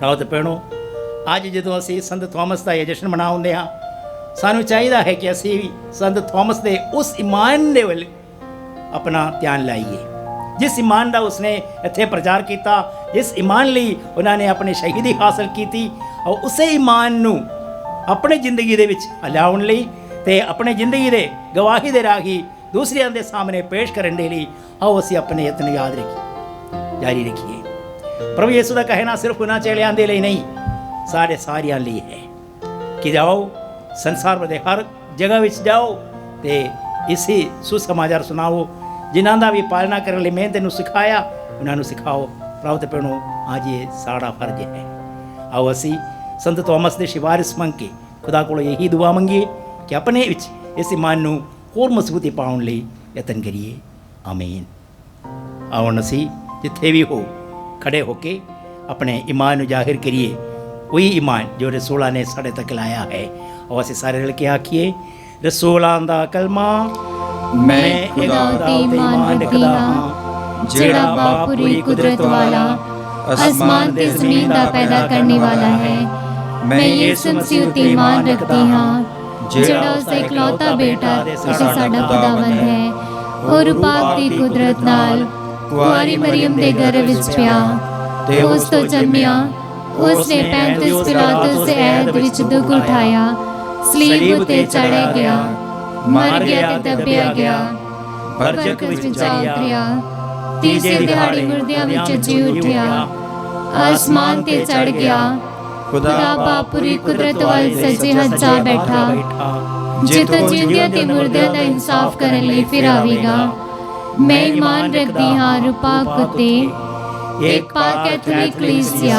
रावत भैनों, अज जो असी संत थॉमस का जश्न मनाते हाँ, सानू चाहिए है कि असी भी संत थॉमस के उस ईमान के वल अपना ध्यान लाइए जिस ईमान का उसने इत्थे प्रचार किया, जिस ईमान लई उन्होंने अपनी शहीदी हासिल की थी, और उसे ईमान नू अपनी जिंदगी दे विच लियाउण लई ते अपनी जिंदगी दे गवाही दे राही ਦੂਸਰਿਆਂ ਦੇ ਸਾਹਮਣੇ ਪੇਸ਼ ਕਰਨ ਦੇ ਲਈ ਆਓ ਅਸੀਂ ਆਪਣੇ ਯਤਨ ਜਾਰੀ ਰੱਖੀਏ। ਪ੍ਰਭੂ ਯਿਸੂ ਦਾ ਕਹਿਣਾ ਸਿਰਫ ਉਹਨਾਂ ਚੇਲਿਆਂ ਦੇ ਲਈ ਨਹੀਂ, ਸਾਰੇ ਸਾਰਿਆਂ ਲਈ ਹੈ ਕਿ ਜਾਓ ਸੰਸਾਰ ਦੇ ਹਰ ਜਗ੍ਹਾ ਵਿੱਚ ਜਾਓ ਤੇ ਇਸੇ ਸੁਸਮਾਚਾਰ ਸੁਣਾਓ। ਜਿਨ੍ਹਾਂ ਦਾ ਵੀ ਪਾਲਣਾ ਕਰਨ ਲਈ ਮੈਂ ਤੈਨੂੰ ਸਿਖਾਇਆ ਉਹਨਾਂ ਨੂੰ ਸਿਖਾਓ। ਪ੍ਰਭੂ ਤੇ ਭੈਣੋ, ਅੱਜ ਇਹ ਸਾਡਾ ਫਰਜ਼ ਹੈ। ਆਓ ਅਸੀਂ ਸੰਤ ਥੋਮਸ ਦੇ ਸਿਫਾਰਿਸ਼ ਮੰਗ ਕੇ ਖੁਦਾ ਕੋਲੋਂ ਇਹੀ ਦੁਆ ਮੰਗੀਏ ਕਿ ਆਪਣੇ ਵਿੱਚ ਇਸ ਇਮਾਨ ਨੂੰ ਹੋਰ ਮਜ਼ਬੂਤੀ ਪਾਉਣ ਲਈ ਯਤਨ ਕਰੀਏ। ਆਮੀਨ। ਆਓ ਅਸੀਂ ਜਿੱਥੇ ਵੀ ਹੋ ਖੜੇ ਹੋ ਕੇ ਆਪਣੇ ਈਮਾਨ ਨੂੰ ਜ਼ਾਹਿਰ ਕਰੀਏ, ਉਹੀ ਈਮਾਨ ਜੋ ਰਸੂਲਾਂ ਨੇ ਸਾਡੇ ਤੱਕ ਲਾਇਆ ਹੈ। ਆਓ ਅਸੀਂ ਸਾਰੇ ਰਲ ਕੇ ਆਖੀਏ, ਰਸੂਲਾਂ ਦਾ ਕਲਮਾ ਮੈਂ ਖੁਦਾ ਤੇ ਈਮਾਨ ਰੱਖਦਾ ਹਾਂ, ਜਿਹੜਾ ਬਾਪ ਪੂਰੀ ਕੁਦਰਤ ਵਾਲਾ, ਅਸਮਾਨ ਤੇ ਜ਼ਮੀਨ ਦਾ ਪੈਦਾ ਕਰਨੇ ਵਾਲਾ ਹੈ। ਮੈਂ ਯਿਸੂ ਮਸੀਹ ਤੇ ਈਮਾਨ ਰੱਖਦੀ ਹਾਂ, ਜਿਹੜਾ ਉਸ ਦਾ ਇਕਲੌਤਾ ਬੇਟਾ ਤੇ ਸਾਡਾ ਖੁਦਾਵੰਦ ਹੈ। ਉਹ ਰੂਪਾਕ ਦੀ ਕੁਦਰਤ ਨਾਲ ਕੁਆਰੀ ਮਰੀਮ ਦੇ ਗਰਭ ਵਿੱਚ ਪਿਆ ਤੇ ਉਸ ਤੋਂ ਜੰਮਿਆ। ਉਸ ਨੇ 35 ਪਿਲਾਤੁਸ ਦੇ ਐਦ ਵਿੱਚ ਦੁੱਖ ਉਠਾਇਆ, ਸਲੀਬ ਉਤੇ ਚੜ੍ਹਿਆ ਗਿਆ, ਮਰ ਗਿਆ ਤੇ ਦੱਬਿਆ ਗਿਆ, ਬਰਜ਼ਖ ਵਿੱਚ ਜਾ ਉਤਰਿਆ, ਤੀਜੇ ਦਿਹਾੜੇ ਮੁਰਦਿਆਂ ਵਿੱਚ ਜੀ ਉੱਠਿਆ, ਆਸਮਾਨ ਤੇ ਚੜ੍ਹ ਗਿਆ, ਖੁਦਾ ਬਾਪ ਪੂਰੀ ਕੁਦਰਤ ਵਾਲੇ ਸੱਜੇ ਹੱਥ ਜਾ ਬੈਠਾ, ਜਿੱਥੇ ਜਿੰਦਿਆਂ ਤੇ ਮੁਰਦਿਆਂ ਦਾ ਇਨਸਾਫ ਕਰਨ ਲਈ ਫਿਰ ਆਵੇਗਾ। ਮੈਂ ਈਮਾਨ ਰੱਖਦੀ ਹਾਂ ਰੂਪਾਕ ਉਤੇ, ਇੱਕ ਪਾਕ ਕੈਥੋਲਿਕ ਕਲੀਸਿਆ,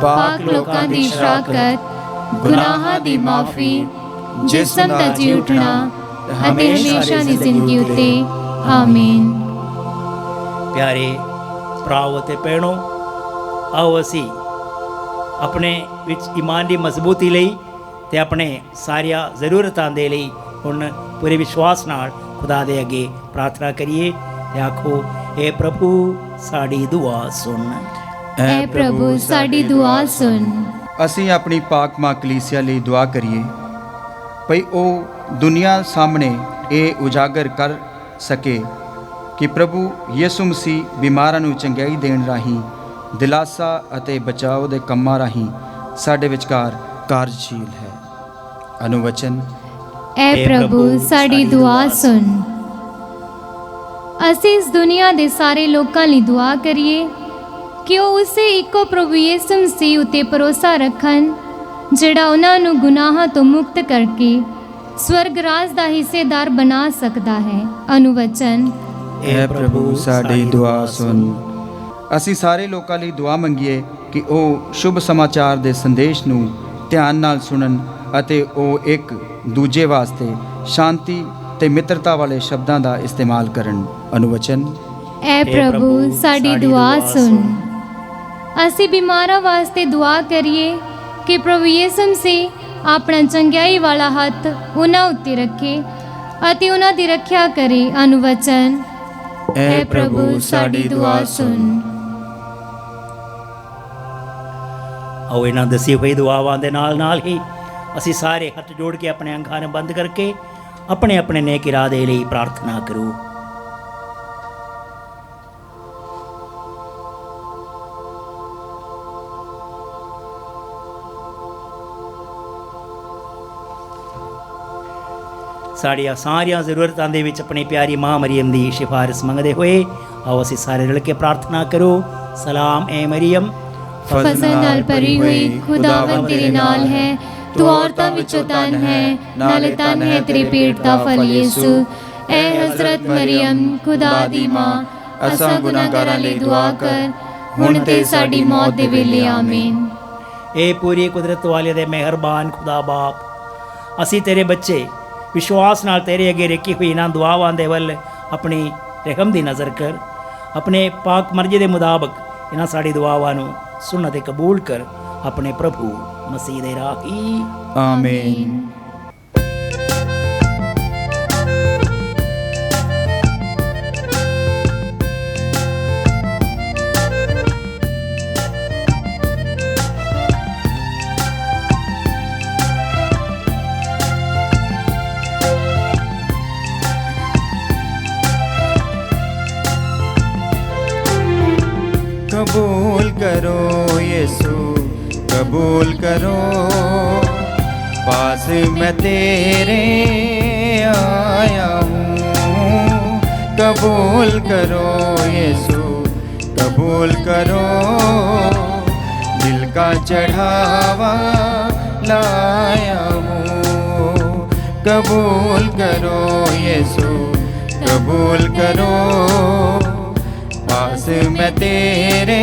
ਪਾਕ ਲੋਕਾਂ ਦੀ ਸ਼ਰਾਕਤ, ਗੁਨਾਹਾਂ ਦੀ ਮਾਫੀ, ਜਿਸਮ ਦਾ ਜੀ ਉੱਠਣਾ ਅਤੇ ਹਮੇਸ਼ਾ ਦੀ ਜ਼ਿੰਦਗੀ ਉਤੇ। ਆਮੀਨ। ਪਿਆਰੇ ਭਰਾਵੋ ਤੇ ਭੈਣੋ, ਆਓ ਅਸੀਂ ਆਪਣੇ ਵਿੱਚ ਈਮਾਨ ਦੀ ਮਜ਼ਬੂਤੀ ਲਈ ਤੇ ਆਪਣੇ ਸਾਰੀਆਂ ਜ਼ਰੂਰਤਾਂ ਦੇ ਲਈ ਹੁਣ ਪੂਰੇ ਵਿਸ਼ਵਾਸ ਨਾਲ ਖੁਦਾ ਦੇ ਅੱਗੇ ਪ੍ਰਾਰਥਨਾ ਕਰੀਏ ਤੇ ਆਖੋ, ਏ ਪ੍ਰਭੂ ਸਾਡੀ ਦੁਆ ਸੁਣ। ਐ ਪ੍ਰਭੂ ਸਾਡੀ ਦੁਆ ਸੁਣ। ਅਸੀਂ ਆਪਣੀ ਪਾਕ ਮਾਂ ਕਲੀਸਿਆ ਲਈ ਦੁਆ ਕਰੀਏ ਭਈ ਉਹ ਦੁਨੀਆ ਸਾਹਮਣੇ ਇਹ ਉਜਾਗਰ ਕਰ ਸਕੇ ਕਿ ਪ੍ਰਭੂ ਯਿਸੂ ਮਸੀਹ ਬਿਮਾਰਾਂ ਨੂੰ ਚੰਗਿਆਈ ਦੇਣ ਰਾਹੀਂ, ਦਿਲਾਸਾ ਅਤੇ ਬਚਾਓ ਦੇ ਕੰਮਾਂ ਰਾਹੀਂ ਸਾਡੇ ਵਿਚਕਾਰ ਕਾਰਜਸ਼ੀਲ ਹੈ। ਅਨੁਵਚਨ। ਐ ਪ੍ਰਭੂ ਸਾਡੀ ਦੁਆ ਸੁਣ। ਅਸੀਂ ਇਸ ਦੁਨੀਆ ਦੇ ਸਾਰੇ ਲੋਕਾਂ ਲਈ ਦੁਆ ਕਰੀਏ ਕਿ ਉਹ ਉਸੇ ਇੱਕੋ ਪ੍ਰਭੂ ਯਿਸੂ ਮਸੀਹ ਉਤੇ ਭਰੋਸਾ ਰੱਖਣ, ਜਿਹੜਾ ਉਹਨਾਂ ਨੂੰ ਗੁਨਾਹਾਂ ਤੋਂ ਮੁਕਤ ਕਰਕੇ ਸਵਰਗ ਰਾਜ ਦਾ ਹਿੱਸੇਦਾਰ ਬਣਾ ਸਕਦਾ ਹੈ। ਅਨੁਵਚਨ। ਐ ਪ੍ਰਭੂ ਸਾਡੀ ਦੁਆ ਸੁਣ। ਅਸੀਂ ਸਾਰੇ ਲੋਕਾਂ ਲਈ ਦੁਆ ਮੰਗੀਏ ਕਿ ਉਹ ਸ਼ੁਭ ਸਮਾਚਾਰ ਦੇ ਸੰਦੇਸ਼ ਨੂੰ ਧਿਆਨ ਨਾਲ ਸੁਣਨ ਅਤੇ ਉਹ ਇੱਕ ਦੂਜੇ ਵਾਸਤੇ ਸ਼ਾਂਤੀ ਤੇ ਮਿੱਤਰਤਾ ਵਾਲੇ ਸ਼ਬਦਾਂ ਦਾ ਇਸਤੇਮਾਲ ਕਰਨ। ਅਨੁਵਚਨ। ਐ ਪ੍ਰਭੂ ਸਾਡੀ ਦੁਆ ਸੁਣ। ਅਸੀਂ ਬਿਮਾਰਾਂ ਵਾਸਤੇ ਦੁਆ ਕਰੀਏ ਕਿ ਪ੍ਰਭੂ ਯਿਸੂ ਮਸੀਹ ਆਪਣਾ ਚੰਗਿਆਈ ਵਾਲਾ ਹੱਥ ਉਹਨਾਂ ਉੱਤੇ ਰੱਖੇ ਅਤੇ ਉਹਨਾਂ ਦੀ ਰੱਖਿਆ ਕਰੇ। ਅਨੁਵਚਨ। ਐ ਪ੍ਰਭੂ ਸਾਡੀ ਦੁਆ ਸੁਣ। ਆਓ ਇਹਨਾਂ ਦੱਸੀ ਹੋਈ ਦੁਆਵਾਂ ਦੇ ਨਾਲ ਹੀ ਅਸੀਂ ਸਾਰੇ ਹੱਥ ਜੋੜ ਕੇ ਆਪਣੇ ਅੱਖਾਂ ਨੂੰ ਬੰਦ ਕਰਕੇ ਆਪਣੇ ਆਪਣੇ ਨੇਕ ਇਰਾਦੇ ਲਈ ਪ੍ਰਾਰਥਨਾ ਕਰੋ। ਸਾਡੀਆਂ ਸਾਰੀਆਂ ਜ਼ਰੂਰਤਾਂ ਦੇ ਵਿੱਚ ਆਪਣੀ ਪਿਆਰੀ ਮਾਂ ਮਰੀਮ ਦੀ ਸਿਫਾਰਿਸ਼ ਮੰਗਦੇ ਹੋਏ ਆਓ ਅਸੀਂ ਸਾਰੇ ਰਲ ਕੇ ਪ੍ਰਾਰਥਨਾ ਕਰੋ। ਸਲਾਮ ਏ ਮਰੀਮ, ਫਜ਼ਲ ਨਾਲ ਭਰੀ ਹੋਈ, ਖੁਦਾਵੰਦ ਤੇਰੇ ਨਾਲ ਹੈ। ਤੂੰ ਔਰਤਾਂ ਵਿੱਚੋਂ ਧਨ ਹੈ, ਨਾਲੇ ਧਨ ਹੈ ਤੇਰੇ ਪੇਟ ਦਾ ਫਲ ਯਿਸੂ। ਐ ਹਜ਼ਰਤ ਮਰੀਮ, ਖੁਦਾ ਦੀ ਮਾਂ, ਅਸਾਂ ਗੁਨਾਹਗਾਰਾਂ ਲਈ ਦੁਆ ਕਰ, ਹੁਣ ਤੇ ਸਾਡੀ ਮੌਤ ਦੇ ਵੇਲੇ। ਆਮੀਨ। ਇਹ ਪੂਰੀ ਕੁਦਰਤ ਵਾਲੇ ਦੇ ਮਿਹਰਬਾਨ ਖੁਦਾ ਬਾਪ, ਅਸੀਂ ਤੇਰੇ ਬੱਚੇ ਵਿਸ਼ਵਾਸ ਨਾਲ ਤੇਰੇ ਅੱਗੇ ਰੱਖੀ ਹੋਈ ਇਹਨਾਂ ਦੁਆਵਾਂ ਦੇ ਵੱਲ ਆਪਣੀ ਰਹਿਮ ਦੀ ਨਜ਼ਰ ਕਰ। ਆਪਣੇ ਪਾਕ ਮਰਜ਼ੀ ਦੇ ਮੁਤਾਬਕ ਇਹਨਾਂ ਸਾਡੀ ਦੁਆਵਾਂ ਨੂੰ ਸੁਣ ਅਤੇ ਕਬੂਲ ਕਰ, ਆਪਣੇ ਪ੍ਰਭੂ ਮਸੀਹ ਦੇ ਰਾਹੀ। ਆਮੀਨ। कबूल करो यीशु, कबूल करो, पास मैं तेरे आया हूँ। कबूल करो यीशु कबूल करो, दिल का चढ़ावा लाया हूँ। कबूल करो यीशु कबूल करो, पास मैं तेरे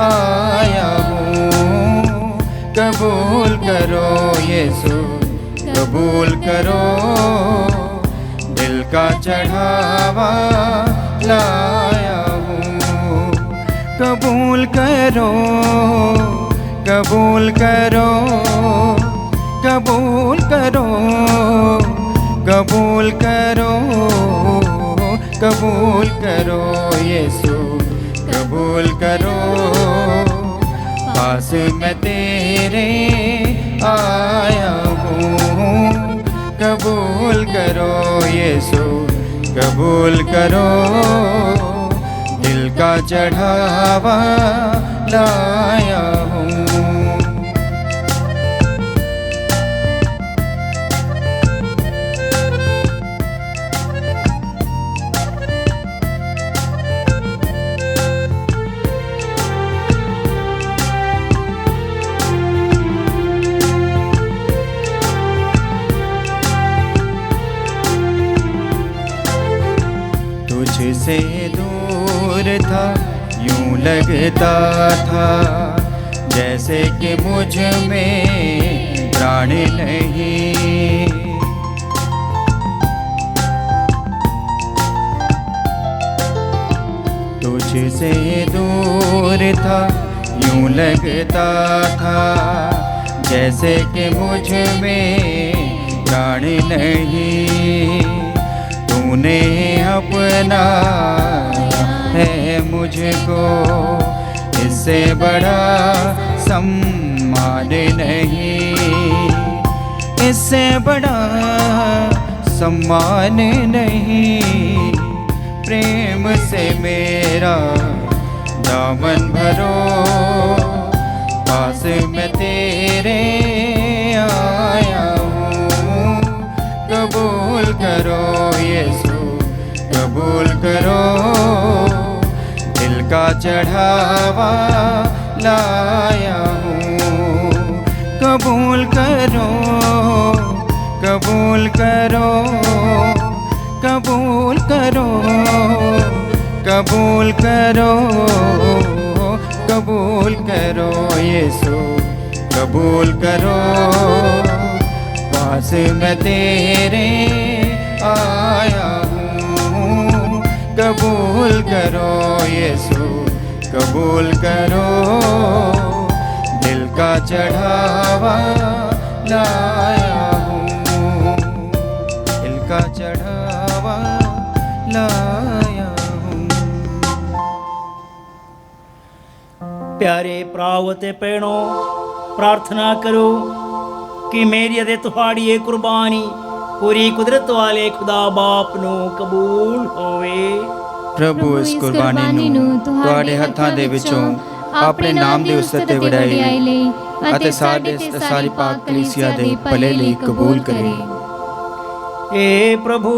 आया हूँ। कबूल करो यीशु कबूल करो, दिल का चढ़ावा लाया हूँ। कबूल करो कबूल करो कबूल करो कबूल करो, कबूल करो यीशु कबूल करो, पास मैं तेरे आया हूँ। कबूल करो यीशु कबूल करो, दिल का चढ़ावा लाया हूँ। तुझसे दूर था यूं लगता था, जैसे कि मुझ में प्राण नहीं। तुझसे दूर था यूं लगता था, जैसे कि मुझ में प्राण नहीं। तूने अपना है मुझको, इससे बड़ा सम्मान नहीं, इससे बड़ा सम्मान नहीं। प्रेम से मेरा दामन भरो, पास मैं तेरे आया हूँ। कबूल करो यीशु कबूल करो, दिल का चढ़ावा लाया हूँ। कबूल करो कबूल करो कबूल करो कबूल करो, कबूल करो यीशु कबूल करो, पास मैं तेरे आया हूँ। कबूल करो यीशु कबूल करो, दिल का चढ़ावा लाया हूँ। दिल का चढ़ावा लाया हूँ। प्यारे ਭਰਾਵੋ ਤੇ ਭੈਣੋ, प्रार्थना करो कि मेरी ਅਤੇ ਤੁਹਾਡੀ ਇਹ ਕੁਰਬਾਨੀ पूरी कुदरत वाले खुदा बाप ਨੂੰ ਕਬੂਲ ਹੋਵੇ। प्रभु इस कुर्बानी ਨੂੰ ਤੁਹਾਡੇ ਹੱਥਾਂ ਦੇ ਵਿੱਚੋਂ ਆਪਣੇ ਨਾਮ ਦੇ ਉਸਤੇ ਵਡਿਆਈ ਲਈ ਅਤੇ ਸਾਡੇ ਤੇ ਸਾਰੀ ਪਾਕ ਕਲੀਸਿਆ ਦੇ ਭਲੇ ਲਈ ਕਬੂਲ ਕਰੇ। ਏ ਪ੍ਰਭੂ,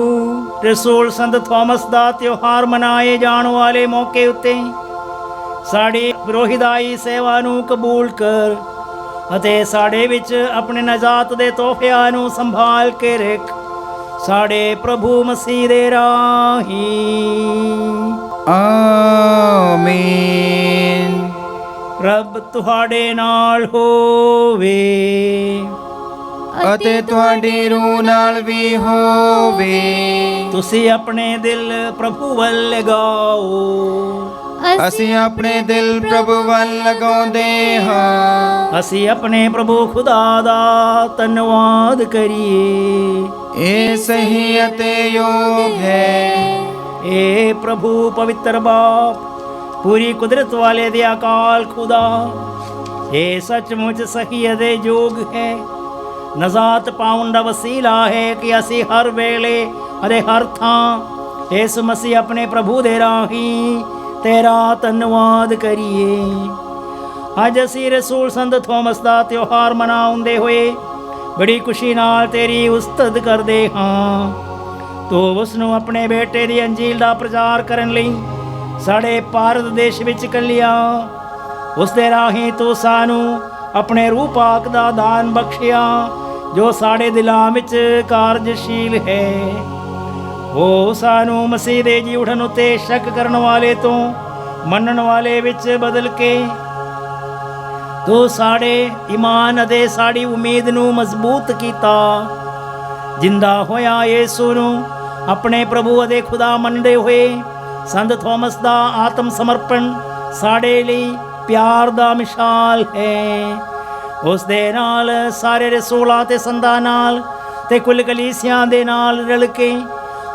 ਰਸੂਲ ਸੰਤ ਥੋਮਸ ਦਾ ਤਿਉਹਾਰ ਮਨਾਏ ਜਾਣ ਵਾਲੇ ਮੌਕੇ ਉੱਤੇ ਸਾਡੀ ਵਿਰੋਹੀਦਾਈ ਸੇਵਾ ਨੂੰ ਕਬੂਲ ਕਰ ਅਤੇ ਸਾਡੇ ਵਿੱਚ ਆਪਣੇ ਨਜਾਤ ਦੇ ਤੋਹਫਿਆਂ ਨੂੰ ਸੰਭਾਲ ਕੇ ਰੱਖ। ਸਾਡੇ ਪ੍ਰਭੂ ਮਸੀਹ ਦੇ ਰਾਹੀਂ ਆਮੀਨ। ਰੱਬ ਤੁਹਾਡੇ ਨਾਲ ਹੋਵੇ ਅਤੇ ਤੁਹਾਡੀ ਰੂਹ ਨਾਲ ਵੀ ਹੋਵੇ। ਤੁਸੀਂ ਆਪਣੇ ਦਿਲ ਪ੍ਰਭੂ ਵੱਲ ਲਗਾਓ। ਅਸੀਂ ਆਪਣੇ ਦਿਲ ਪ੍ਰਭੂ ਵੱਲ ਲਗਾਉਂਦੇ ਹਾਂ। ਅਸੀਂ ਆਪਣੇ ਪ੍ਰਭੂ ਖੁਦਾ ਦਾ ਧੰਨਵਾਦ ਕਰੀਏ। ਇਹ ਸਹੀ ਅਤੇ ਯੋਗ ਹੈ। ਏ ਪ੍ਰਭੂ ਪਵਿੱਤਰ ਬਾਪ, ਪੂਰੀ ਕੁਦਰਤ ਵਾਲੇ ਦੇ ਅਕਾਲ ਖੁਦਾ, ਇਹ ਸੱਚਮੁੱਚ ਸਹੀ ਅਤੇ ਯੋਗ ਹੈ। ਨਜ਼ਾਤ ਪਾਉਣ ਦਾ ਵਸੀਲਾ ਹੈ ਕਿ ਅਸੀਂ ਹਰ ਵੇਲੇ ਅਤੇ ਹਰ ਥਾਂ ਇਸ ਮਸੀਹ ਆਪਣੇ ਪ੍ਰਭੂ ਦੇ ਰਾਹੀਂ ਤੇਰਾ ਧੰਨਵਾਦ ਕਰੀਏ। ਅੱਜ ਅਸੀਂ ਰਸੂਲ ਸੰਤ ਥੋਮਸ ਦਾ ਤਿਉਹਾਰ ਮਨਾਉਂਦੇ ਹੋਏ ਬੜੀ ਖੁਸ਼ੀ ਨਾਲ ਤੇਰੀ ਉਸਤਤ ਕਰਦੇ ਹਾਂ। ਤੂੰ ਉਸ ਨੂੰ ਆਪਣੇ ਬੇਟੇ ਦੀ ਅੰਜੀਲ ਦਾ ਪ੍ਰਚਾਰ ਕਰਨ ਲਈ ਸਾਡੇ ਭਾਰਤ ਦੇਸ਼ ਵਿੱਚ ਘੱਲਿਆ। ਉਸ ਦੇ ਰਾਹੀਂ ਤੂੰ ਸਾਨੂੰ ਆਪਣੇ ਰੂਹ ਪਾਕ ਦਾ ਦਾਨ ਬਖਸ਼ਿਆ, ਜੋ ਸਾਡੇ ਦਿਲਾਂ ਵਿੱਚ ਕਾਰਜਸ਼ੀਲ ਹੈ। ਉਹ ਸਾਨੂੰ ਮਸੀਹ ਦੇ ਜੀ ਉਠਣ ਉੱਤੇ ਸ਼ੱਕ ਕਰਨ ਵਾਲੇ ਤੋਂ ਮੰਨਣ ਵਾਲੇ ਵਿੱਚ ਬਦਲ ਕੇ ਤੂੰ ਸਾਡੇ ਈਮਾਨ ਅਤੇ ਸਾਡੀ ਉਮੀਦ ਨੂੰ ਮਜ਼ਬੂਤ ਕੀਤਾ। ਜਿੰਦਾ ਹੋਇਆ ਯਿਸੂ ਨੂੰ ਆਪਣੇ ਪ੍ਰਭੂ ਅਤੇ ਖੁਦਾ ਮੰਨਦੇ ਹੋਏ ਸੰਤ ਥੋਮਸ ਦਾ ਆਤਮ ਸਮਰਪਣ ਸਾਡੇ ਲਈ ਪਿਆਰ ਦਾ ਮਿਸਾਲ ਹੈ। ਉਸ ਦੇ ਨਾਲ ਸਾਰੇ ਰਸੂਲਾਂ ਤੇ ਸੰਤਾਂ ਨਾਲ ਤੇ ਕੁੱਲ ਕਲੀਸਿਆਂ ਦੇ ਨਾਲ ਰਲ ਕੇ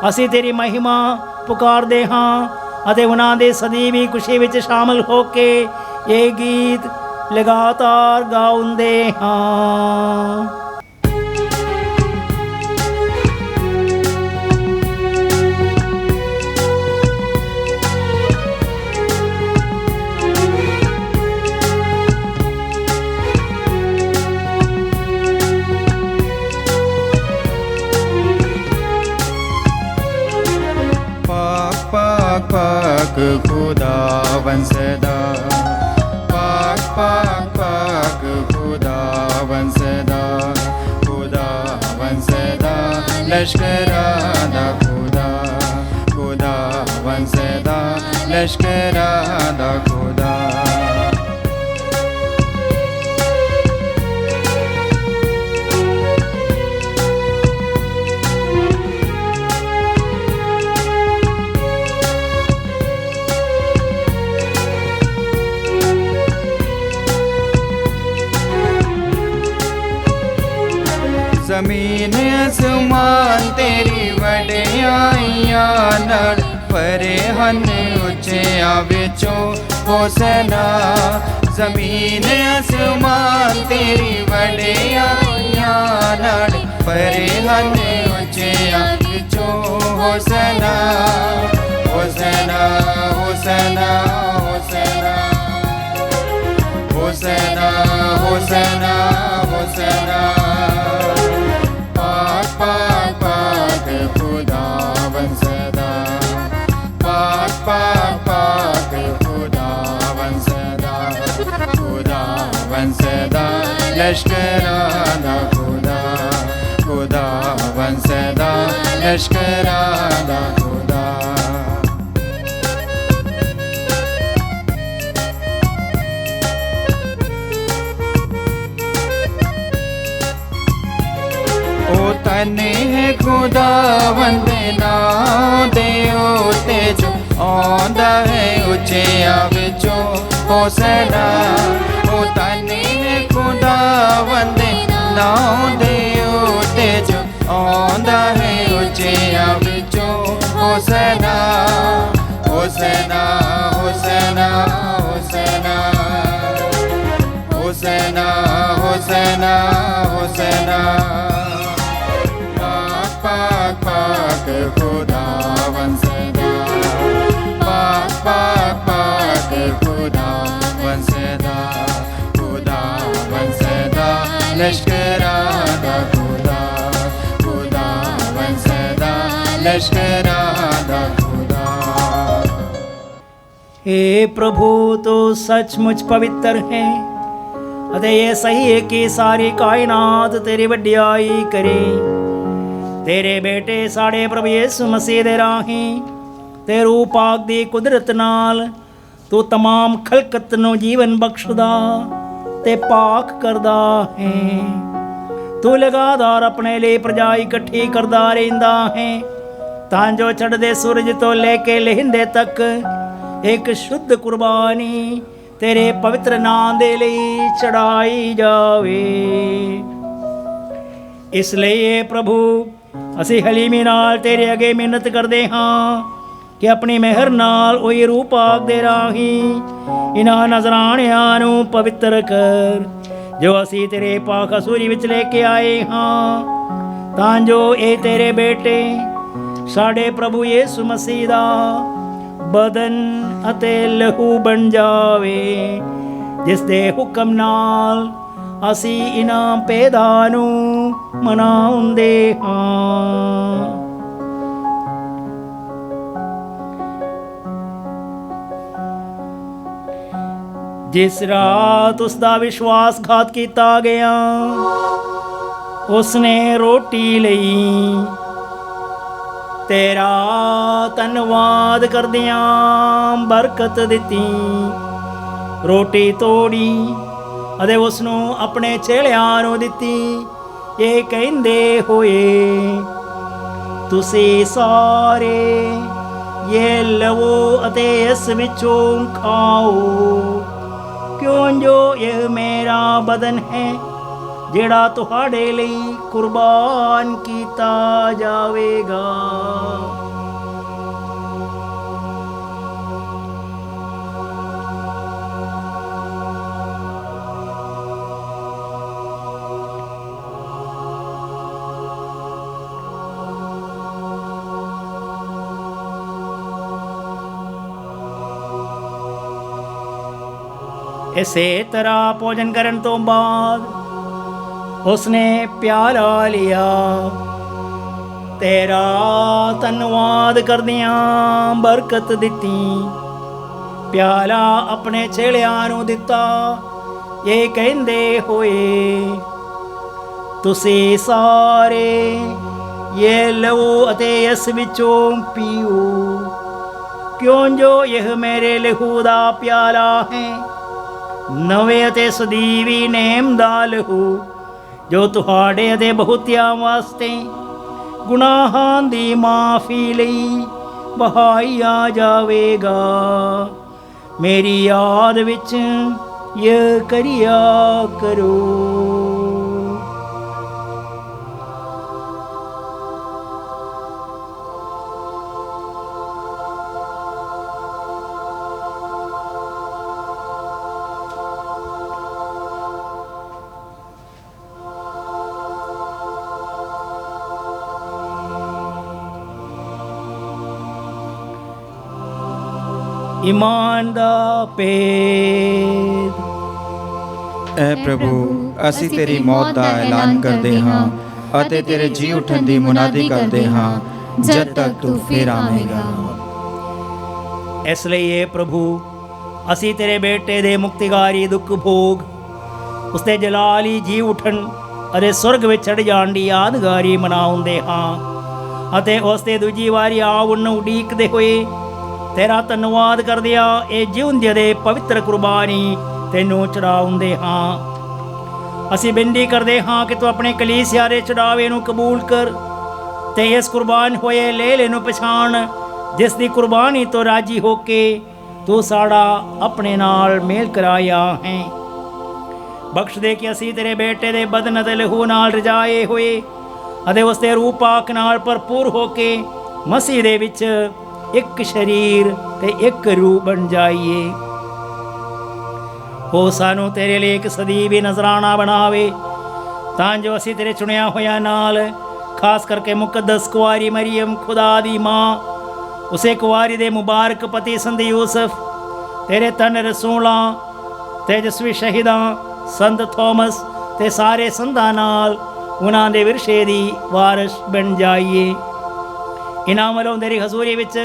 ਅਸੀਂ ਤੇਰੀ ਮਹਿਮਾ ਪੁਕਾਰਦੇ ਹਾਂ ਅਤੇ ਉਹਨਾਂ ਦੇ ਸਦੀਵੀ ਖੁਸ਼ੀ ਵਿੱਚ ਸ਼ਾਮਲ ਹੋ ਕੇ ਇਹ ਗੀਤ ਲਗਾਤਾਰ ਗਾਉਂਦੇ ਹਾਂ। पाक खुदावन सदा, पाक पाक पाक खुदावन सदा, खुदावन सदा लश्करादा खुदा, खुदावन सदा लश्करादा खुदा। ਜ਼ਮੀਨ ਅਸਮਾਨ ਤੇਰੀ ਵਡਿਆਈਆਂ ਨਾਲ ਭਰੇ ਹਨ, ਉੱਚਿਆਂ ਵਿੱਚੋਂ ਹੋਸਨਾ। ਜ਼ਮੀਨ ਅਸਮਾਨ ਤੇਰੀ ਵਡਿਆਈਆਂ ਨਾਲ ਭਰੇ ਹਨ, ਉੱਚਿਆਂ ਵਿੱਚੋਂ ਹੋਸਨਾ। ਹੋਸਨਾ ਹੋਸਨਾ ਹੋਸਨਾ ਹੋਸਨਾ ਹੋਸਨਾ ਹੋਸਨਾ। पाक पाक खुदावन सदा, पाक पाक पाक खुदावन सदा, खुदावन सदा लश्करादा खुदा, खुदावन सदा लश्करादा खुदा। तने है खुदावन दे नाम दे उते जो आंदा है उच्चियां विचों होसना। ओ तने है खुदावन दे नाम दे उते जो आंदा है उच्चियां विचों होसना। होसना होसना होसना होसना होसना होसना। पाक पाक खुदावन सदा, पाक पाक पाक खुदावन सदा, खुदावन सदा लश्करादा खुदा, खुदावन सदा लश्करादा खुदा। हे प्रभु तो सचमुच पवित्र है ਅਤੇ ਇਹ ਸਹੀ ਹੈ ਕਿ ਸਾਰੀ ਕਾਇਨਾਤ ਤੇਰੀ ਵਡਿਆਈ ਕਰੇ। ਤੇਰੇ ਬੇਟੇ ਸਾਡੇ ਪ੍ਰਭੂ ਯਿਸੂ ਮਸੀਹ ਦੇ ਰਾਹੀਂ ਤੇ ਰੂਹ ਪਾਕ ਦੀ ਕੁਦਰਤ ਨਾਲ ਤੂੰ तमाम ਖਲਕਤ ਨੂੰ ਜੀਵਨ ਬਖਸ਼ਦਾ ਤੇ ਪਾਕ ਕਰਦਾ ਹੈ। ਤੂੰ ਲਗਾਤਾਰ ਆਪਣੇ ਲਈ ਪ੍ਰਜਾ ਇਕੱਠੀ ਕਰਦਾ ਰਹਿੰਦਾ ਹੈ ਤਾਂ ਜੋ ਚੜ੍ਹਦੇ ਸੂਰਜ ਤੋਂ ਲੈ ਕੇ ਲਹਿੰਦੇ ਤੱਕ ਇੱਕ ਸ਼ੁੱਧ ਕੁਰਬਾਨੀ ਤੇਰੇ ਪਵਿੱਤਰ ਨਾਂ ਦੇ ਲਈ ਚੜਾਈ ਜਾਵੇ। ਇਸ ਲਈ ਪ੍ਰਭੂ ਅਸੀਂ ਹਲੀਮੀ ਨਾਲ ਤੇਰੇ ਅੱਗੇ ਮਿਹਨਤ ਕਰਦੇ ਹਾਂ ਕਿ ਆਪਣੀ ਮਿਹਰ ਨਾਲ ਉਹੀ ਰੂਹ ਪਾਕ ਦੇ ਰਾਹੀਂ ਇਹਨਾਂ ਨਜ਼ਰਾਣਿਆਂ ਨੂੰ ਪਵਿੱਤਰ ਕਰ ਜੋ ਅਸੀਂ ਤੇਰੇ ਪਾਕ ਹਜ਼ੂਰੀ ਵਿੱਚ ਲੈ ਕੇ ਆਏ ਹਾਂ, ਤਾਂ ਜੋ ਇਹ ਤੇਰੇ ਬੇਟੇ ਸਾਡੇ ਪ੍ਰਭੂ ਯਿਸੂ ਮਸੀਹ ਦਾ ਬਦਨ ਅਤੇ ਲਹੂ ਬਣ ਜਾਵੇ, ਜਿਸ ਦੇ ਹੁਕਮ ਨਾਲ ਅਸੀਂ ਇਹਨਾਂ ਪੈਦਾ ਨੂੰ ਮਨਾਉਂਦੇ ਹਾਂ। ਜਿਸ ਰਾਤ ਉਸ ਦਾ ਵਿਸ਼ਵਾਸਘਾਤ ਕੀਤਾ ਗਿਆ, ਉਸਨੇ ਰੋਟੀ ਲਈ ਤੇਰਾ ਧੰਨਵਾਦ ਕਰਦਿਆਂ ਬਰਕਤ ਦਿੱਤੀ, ਰੋਟੀ ਤੋੜੀ ਅਤੇ ਉਸ ਨੂੰ ਆਪਣੇ ਚੇਲਿਆਂ ਨੂੰ ਦਿੱਤੀ, ਇਹ ਕਹਿੰਦੇ ਹੋਏ, ਤੁਸੀਂ ਸਾਰੇ ਇਹ ਲਵੋ ਅਤੇ ਇਸ ਵਿੱਚੋਂ ਖਾਓ, ਕਿਉਂ ਜੋ ਇਹ ਮੇਰਾ ਬਦਨ ਹੈ ਜਿਹੜਾ ਤੁਹਾਡੇ ਲਈ ਕੁਰਬਾਨ ਕੀਤਾ ਜਾਵੇਗਾ। ਇਸੇ ਤਰ੍ਹਾਂ ਭੋਜਨ ਕਰਨ ਤੋਂ ਬਾਅਦ ਉਸਨੇ ਪਿਆਲਾ ਲਿਆ, ਤੇਰਾ ਧੰਨਵਾਦ ਕਰਦਿਆਂ ਬਰਕਤ ਦਿੱਤੀ, ਪਿਆਲਾ ਆਪਣੇ ਚੇਲਿਆਂ ਨੂੰ ਦਿੱਤਾ, ਇਹ ਕਹਿੰਦੇ ਹੋਏ, ਤੁਸੀਂ ਸਾਰੇ ਇਹ ਲਵੋ ਅਤੇ ਇਸ ਵਿੱਚੋਂ ਪੀਓ, ਕਿਉਂ ਜੋ ਇਹ ਮੇਰੇ ਲਹੂ ਦਾ ਪਿਆਲਾ ਹੈ, ਨਵੇਂ ਅਤੇ ਸਦੀਵੀ ਨੇਮ ਦਾ ਲਹੂ, ਜੋ ਤੁਹਾਡੇ ਅਤੇ ਬਹੁਤਿਆਂ ਵਾਸਤੇ ਗੁਨਾਹਾਂ ਦੀ ਮਾਫੀ ਲਈ ਬਹਾਇਆ ਜਾਵੇਗਾ। ਮੇਰੀ ਯਾਦ ਵਿੱਚ ਇਹ ਕਰਿਆ ਕਰੋ। ਈਮਾਨ ਦਾ ਭੇਦ। ਐ ਪ੍ਰਭੂ, ਅਸੀਂ ਤੇਰੀ ਮੌਤ ਦਾ ਐਲਾਨ ਕਰਦੇ ਹਾਂ ਅਤੇ ਤੇਰੇ ਜੀ ਉੱਠਣ ਦੀ ਮੁਨਾਦੀ ਕਰਦੇ ਹਾਂ ਜਦ ਤੱਕ ਤੂੰ ਫਿਰ ਆਵੇਂਗਾ। ਇਸ ਲਈ ਇਹ ਪ੍ਰਭੂ, ਅਸੀਂ ਤੇਰੇ ਬੇਟੇ ਦੇ ਮੁਕਤੀਕਾਰੀ ਦੁੱਖ ਭੋਗ, ਉਸਦੇ ਜਲਾਲੀ ਜੀ ਉੱਠਣ ਅਤੇ ਸੁਰਗ ਵਿੱਚ ਚੜ੍ਹ ਜਾਣ ਦੀ ਯਾਦਗਾਰੀ ਮਨਾਉਂਦੇ ਹਾਂ ਅਤੇ ਉਸ ਦੇ ਦੂਜੀ ਵਾਰੀ ਆਉਣ ਨੂੰ ਉਡੀਕਦੇ ਹੋਏ ਤੇਰਾ ਧੰਨਵਾਦ ਕਰਦਿਆਂ ਇਹ ਜਿਉਂਦੇ ਦੇ ਪਵਿੱਤਰ ਕੁਰਬਾਨੀ ਤੈਨੂੰ ਚੜਾਉਂਦੇ ਹਾਂ। ਅਸੀਂ ਬੇਨਤੀ ਕਰਦੇ ਹਾਂ ਕਿ ਤੂੰ ਆਪਣੇ ਕਲੀਸਿਆ ਦੇ ਚੜਾਵੇ ਨੂੰ ਕਬੂਲ ਕਰ ਤੇ ਇਸ ਕੁਰਬਾਨ ਹੋਏ ਲੇਲੇ ਨੂੰ ਪਛਾਣ, ਜਿਸ ਦੀ ਕੁਰਬਾਨੀ ਤੋਂ ਰਾਜੀ ਹੋ ਕੇ ਤੂੰ ਸਾਡਾ ਆਪਣੇ ਨਾਲ ਮੇਲ ਕਰਾਇਆ ਹੈ। ਬਖਸ਼ ਦੇ ਕਿ ਅਸੀਂ ਤੇਰੇ ਬੇਟੇ ਦੇ ਬਦਨ ਅਤੇ ਲਹੂ ਨਾਲ ਰਜਾਏ ਹੋਏ ਅਤੇ ਉਸ ਦੇ ਰੂਪ ਪਾਕ ਨਾਲ ਭਰਪੂਰ ਹੋ ਕੇ ਮਸੀਹ ਦੇ ਵਿੱਚ ਇੱਕ ਸਰੀਰ ਤੇ ਇੱਕ ਰੂਹ ਬਣ ਜਾਈਏ। ਹੋ ਸਾਨੂੰ ਤੇਰੇ ਲਈ ਇੱਕ ਸਦੀਵੀ ਨਜ਼ਰਾਨਾ ਬਣਾਵੇ, ਤਾਂ ਜੋ ਅਸੀਂ ਤੇਰੇ ਚੁਣਿਆ ਹੋਇਆ ਨਾਲ, ਖਾਸ ਕਰਕੇ ਮੁਕੱਦਸ ਕੁਆਰੀ ਮਰੀਮ, ਖੁਦਾ ਦੀ ਮਾਂ, ਉਸੇ ਕੁਆਰੀ ਦੇ ਮੁਬਾਰਕ ਪਤੀ ਸੰਤ ਯੂਸਫ, ਤੇਰੇ ਤਨ ਰਸੂਲਾਂ, ਤੇਜਸਵੀ ਸ਼ਹੀਦਾਂ, ਸੰਤ ਥੋਮਸ ਤੇ ਸਾਰੇ ਸੰਤਾਂ ਨਾਲ ਉਹਨਾਂ ਦੇ ਵਿਰਸੇ ਦੀ ਵਾਰਿਸ ਬਣ ਜਾਈਏ। ਇਹਨਾਂ ਵੱਲੋਂ ਤੇਰੀ ਹਜ਼ੂਰੀ ਵਿੱਚ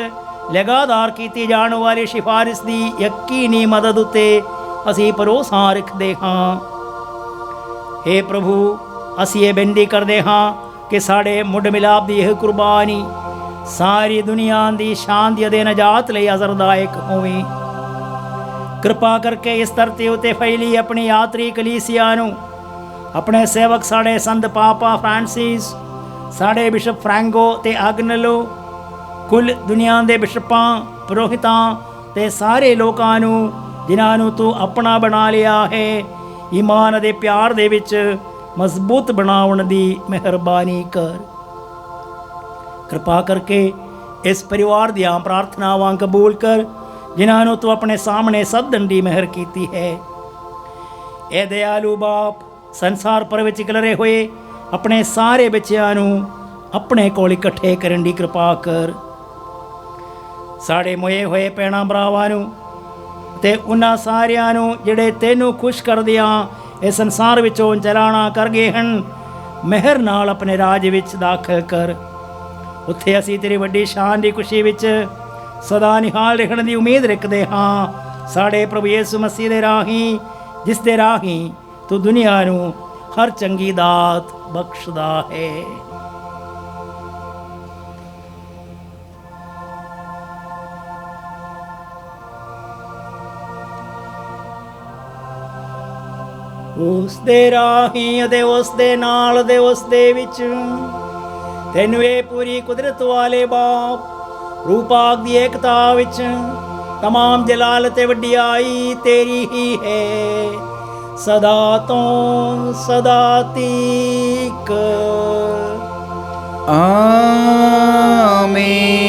ਲਗਾਤਾਰ ਕੀਤੀ ਜਾਣ ਵਾਲੀ ਸਿਫਾਰਿਸ਼ ਦੀ ਯਕੀਨੀ ਮਦਦ ਉੱਤੇ ਅਸੀਂ ਭਰੋਸਾ ਰੱਖਦੇ ਹਾਂ। हे ਪ੍ਰਭੂ, ਅਸੀਂ ਇਹ ਬੇਨਤੀ ਕਰਦੇ ਹਾਂ ਕਿ ਸਾਡੇ ਮੁੱਢ ਮਿਲਾਪ ਦੀ ਇਹ ਕੁਰਬਾਨੀ ਸਾਰੀ ਦੁਨੀਆ ਦੀ ਸ਼ਾਂਤੀ ਅਤੇ ਨਜਾਤ ਲਈ ਅਸਰਦਾਇਕ ਹੋਵੇ। ਕਿਰਪਾ ਕਰਕੇ ਇਸ ਧਰਤੀ ਉੱਤੇ ਫੈਲੀ ਆਪਣੀ ਯਾਤਰੀ ਕਲੀਸਿਆ ਨੂੰ ਆਪਣੇ ਸੇਵਕ ਸਾਡੇ ਸੰਤ ਪਾਪਾ ਫਰਾਂਸਿਸ, ਸਾਡੇ ਬਿਸ਼ਪ ਫ੍ਰੈਂਕੋ ਤੇ ਅਗਨਲੋ, ਕੁੱਲ ਦੁਨੀਆ ਦੇ ਬਿਸ਼ਪਾਂ, ਪੁਰੋਹਿਤਾਂ ਤੇ ਸਾਰੇ ਲੋਕਾਂ ਨੂੰ ਜਿਨ੍ਹਾਂ ਨੂੰ ਤੂੰ ਆਪਣਾ ਬਣਾ ਲਿਆ ਹੈ, ਈਮਾਨ ਅਤੇ ਪਿਆਰ ਦੇ ਵਿੱਚ ਮਜ਼ਬੂਤ ਬਣਾਉਣ ਦੀ ਮਿਹਰਬਾਨੀ ਕਰ। ਕਿਰਪਾ ਕਰਕੇ ਇਸ ਪਰਿਵਾਰ ਦੀਆਂ ਪ੍ਰਾਰਥਨਾਵਾਂ ਕਬੂਲ ਕਰ ਜਿਨ੍ਹਾਂ ਨੂੰ ਤੂੰ ਆਪਣੇ ਸਾਹਮਣੇ ਸੱਦਣ ਦੀ ਮਿਹਰ ਕੀਤੀ ਹੈ। ਇਹ ਦਿਆਲੂ ਬਾਪ, ਸੰਸਾਰ ਭਰ ਵਿੱਚ ਖਿਲਰੇ ਹੋਏ ਆਪਣੇ ਸਾਰੇ ਬੱਚਿਆਂ ਨੂੰ ਆਪਣੇ ਕੋਲ ਇਕੱਠੇ ਕਰਨ ਦੀ ਕਿਰਪਾ ਕਰ। ਸਾਡੇ ਮੋਏ ਹੋਏ ਭੈਣਾਂ ਭਰਾਵਾਂ ਨੂੰ ਤੇ ਉਹਨਾਂ ਸਾਰਿਆਂ ਨੂੰ ਜਿਹੜੇ ਤੈਨੂੰ ਖੁਸ਼ ਕਰਦਿਆਂ ਇਹ ਸੰਸਾਰ ਵਿੱਚੋਂ ਚਲਾਣਾ ਕਰ ਗਏ ਹਨ, ਮਿਹਰ ਨਾਲ ਆਪਣੇ ਰਾਜ ਵਿੱਚ ਦਾਖਲ ਕਰ। ਉੱਥੇ ਅਸੀਂ ਤੇਰੀ ਵੱਡੀ ਸ਼ਾਨ ਦੀ ਖੁਸ਼ੀ ਵਿੱਚ ਸਦਾ ਨਿਹਾਲ ਰਹਿਣ ਦੀ ਉਮੀਦ ਰੱਖਦੇ ਹਾਂ ਸਾਡੇ ਪ੍ਰਭੂ ਯਿਸੂ ਮਸੀਹ ਦੇ ਰਾਹੀਂ, ਜਿਸ ਦੇ ਰਾਹੀਂ ਤੂੰ ਦੁਨੀਆ ਨੂੰ ਹਰ ਚੰਗੀ ਦਾਤ ਬਖਸ਼ਦਾ ਹੈ। ਉਸ ਦੇ ਰਾਹੀਂ ਅਤੇ ਉਸ ਦੇ ਨਾਲ ਅਤੇ ਉਸ ਦੇ ਵਿੱਚ ਤੈਨੂੰ ਇਹ ਪੂਰੀ ਕੁਦਰਤ ਵਾਲੇ ਬਾਪ ਰੂਪਾਕ ਦੀ ਏਕਤਾ ਵਿੱਚ तमाम जलाल ते वड्डियाई तेरी ही है सदा तो सदा तीक। आमीन।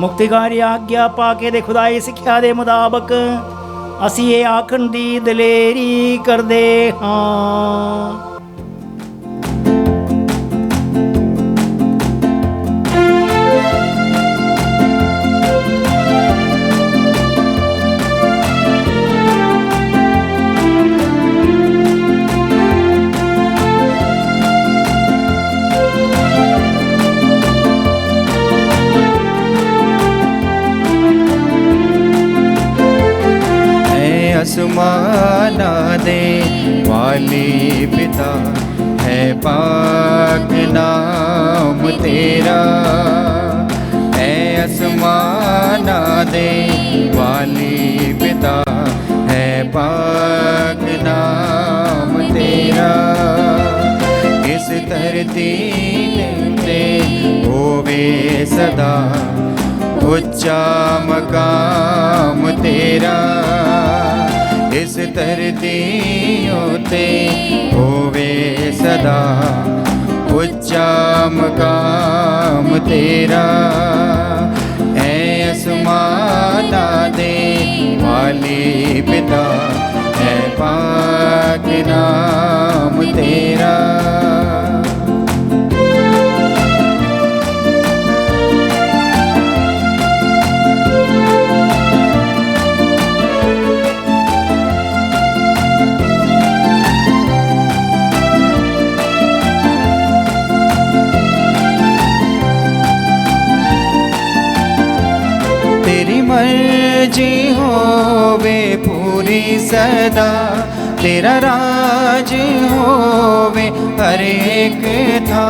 ਮੁਕਤੀਕਾਰੀ ਆਗਿਆ ਪਾ ਕੇ ਦੇ ਖੁਦਾਈ ਸਿੱਖਿਆ ਦੇ ਮੁਤਾਬਕ ਅਸੀਂ ਇਹ ਆਖਣ ਦੀ ਦਲੇਰੀ ਕਰਦੇ ਹਾਂ। आसमाना दे वाली पिता है पाक नाम तेरा, है आसमाना दे वाली पिता है पाक नाम तेरा। इस धरती ते होवे सदा उच्चा मकाम तेरा, इस धरती होते होवे सदा उच्चा मकाम तेरा। है आसमाना दे वाली पिता है पाक नाम तेरा। मर्जी होवे पूरी सदा, तेरा राज होवे हर एक था।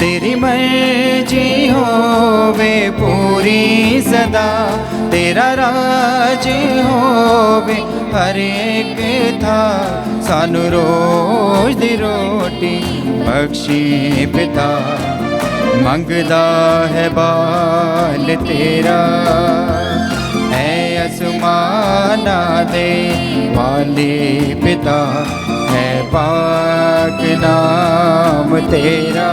तेरी मर्जी होवे पूरी सदा, तेरा राज होवे हर एक था। सानू रोज दी रोटी बख्शी पिता, मंगदा है बाल तेरा। है आसमाना दे वाली पिता है पाक नाम तेरा।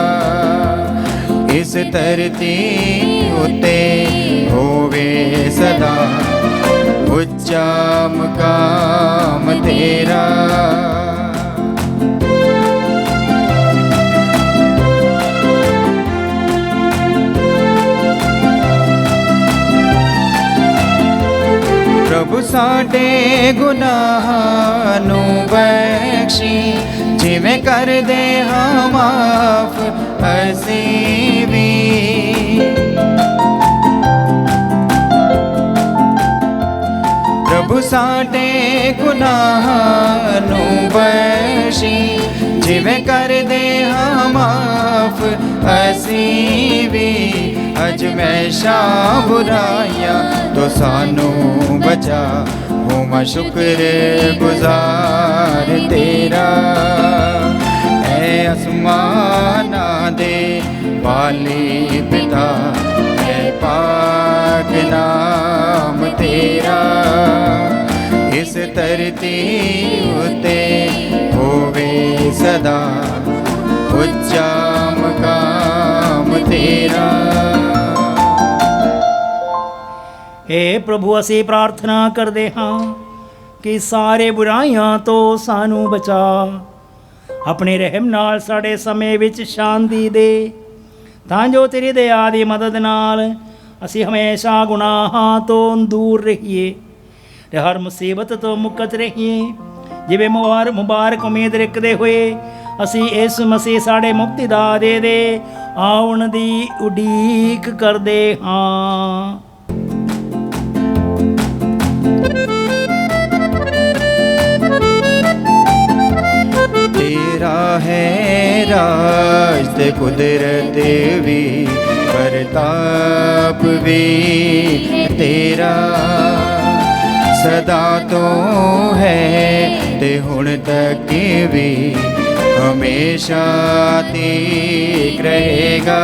इस धरती उते होवे सदा उच्चा मकाम तेरा। प्रभु साडे गुनाहां नूं बख्शी, जिवें कर दे हां माफ असीं भी। प्रभु साडे गुनाहां नूं बख्शी, जिवें कर दे हां माफ असीं भी। अज मैशा बुराइयां तो सानू बचा, होवा शुक्र गुजार तेरा। है आसमाना दे वाली पिता है पाक नाम तेरा। इस धरती उते होवे सदा उच्चा मकाम तेरा। हे प्रभु असी प्रार्थना करते हाँ कि सारे बुराइयां तो सानू बचा, अपने रहम नाल साढ़े समय विच शांति दे, तां जो तेरी दया दी मदद नाल ਅਸੀਂ ਹਮੇਸ਼ਾ ਗੁਨਾਹਾਂ ਤੋਂ ਦੂਰ ਰਹੀਏ ਤੇ ਹਰ ਮੁਸੀਬਤ ਤੋਂ ਮੁਕਤ ਰਹੀਏ। ਜਿਵੇਂ ਮੁਬਾਰਕ ਉਮੀਦ ਰੱਖਦੇ ਹੋਏ ਅਸੀਂ ਇਸ ਮਸੀਹ ਸਾਡੇ ਮੁਕਤੀ ਦਾ ਦੇ ਆਉਣ ਦੀ ਉਡੀਕ ਕਰਦੇ ਹਾਂ। तेरा है राज ते कुदरत भी प्रताप भी तेरा सदा तो है ते हुण तक भी हमेशा तीक रहेगा।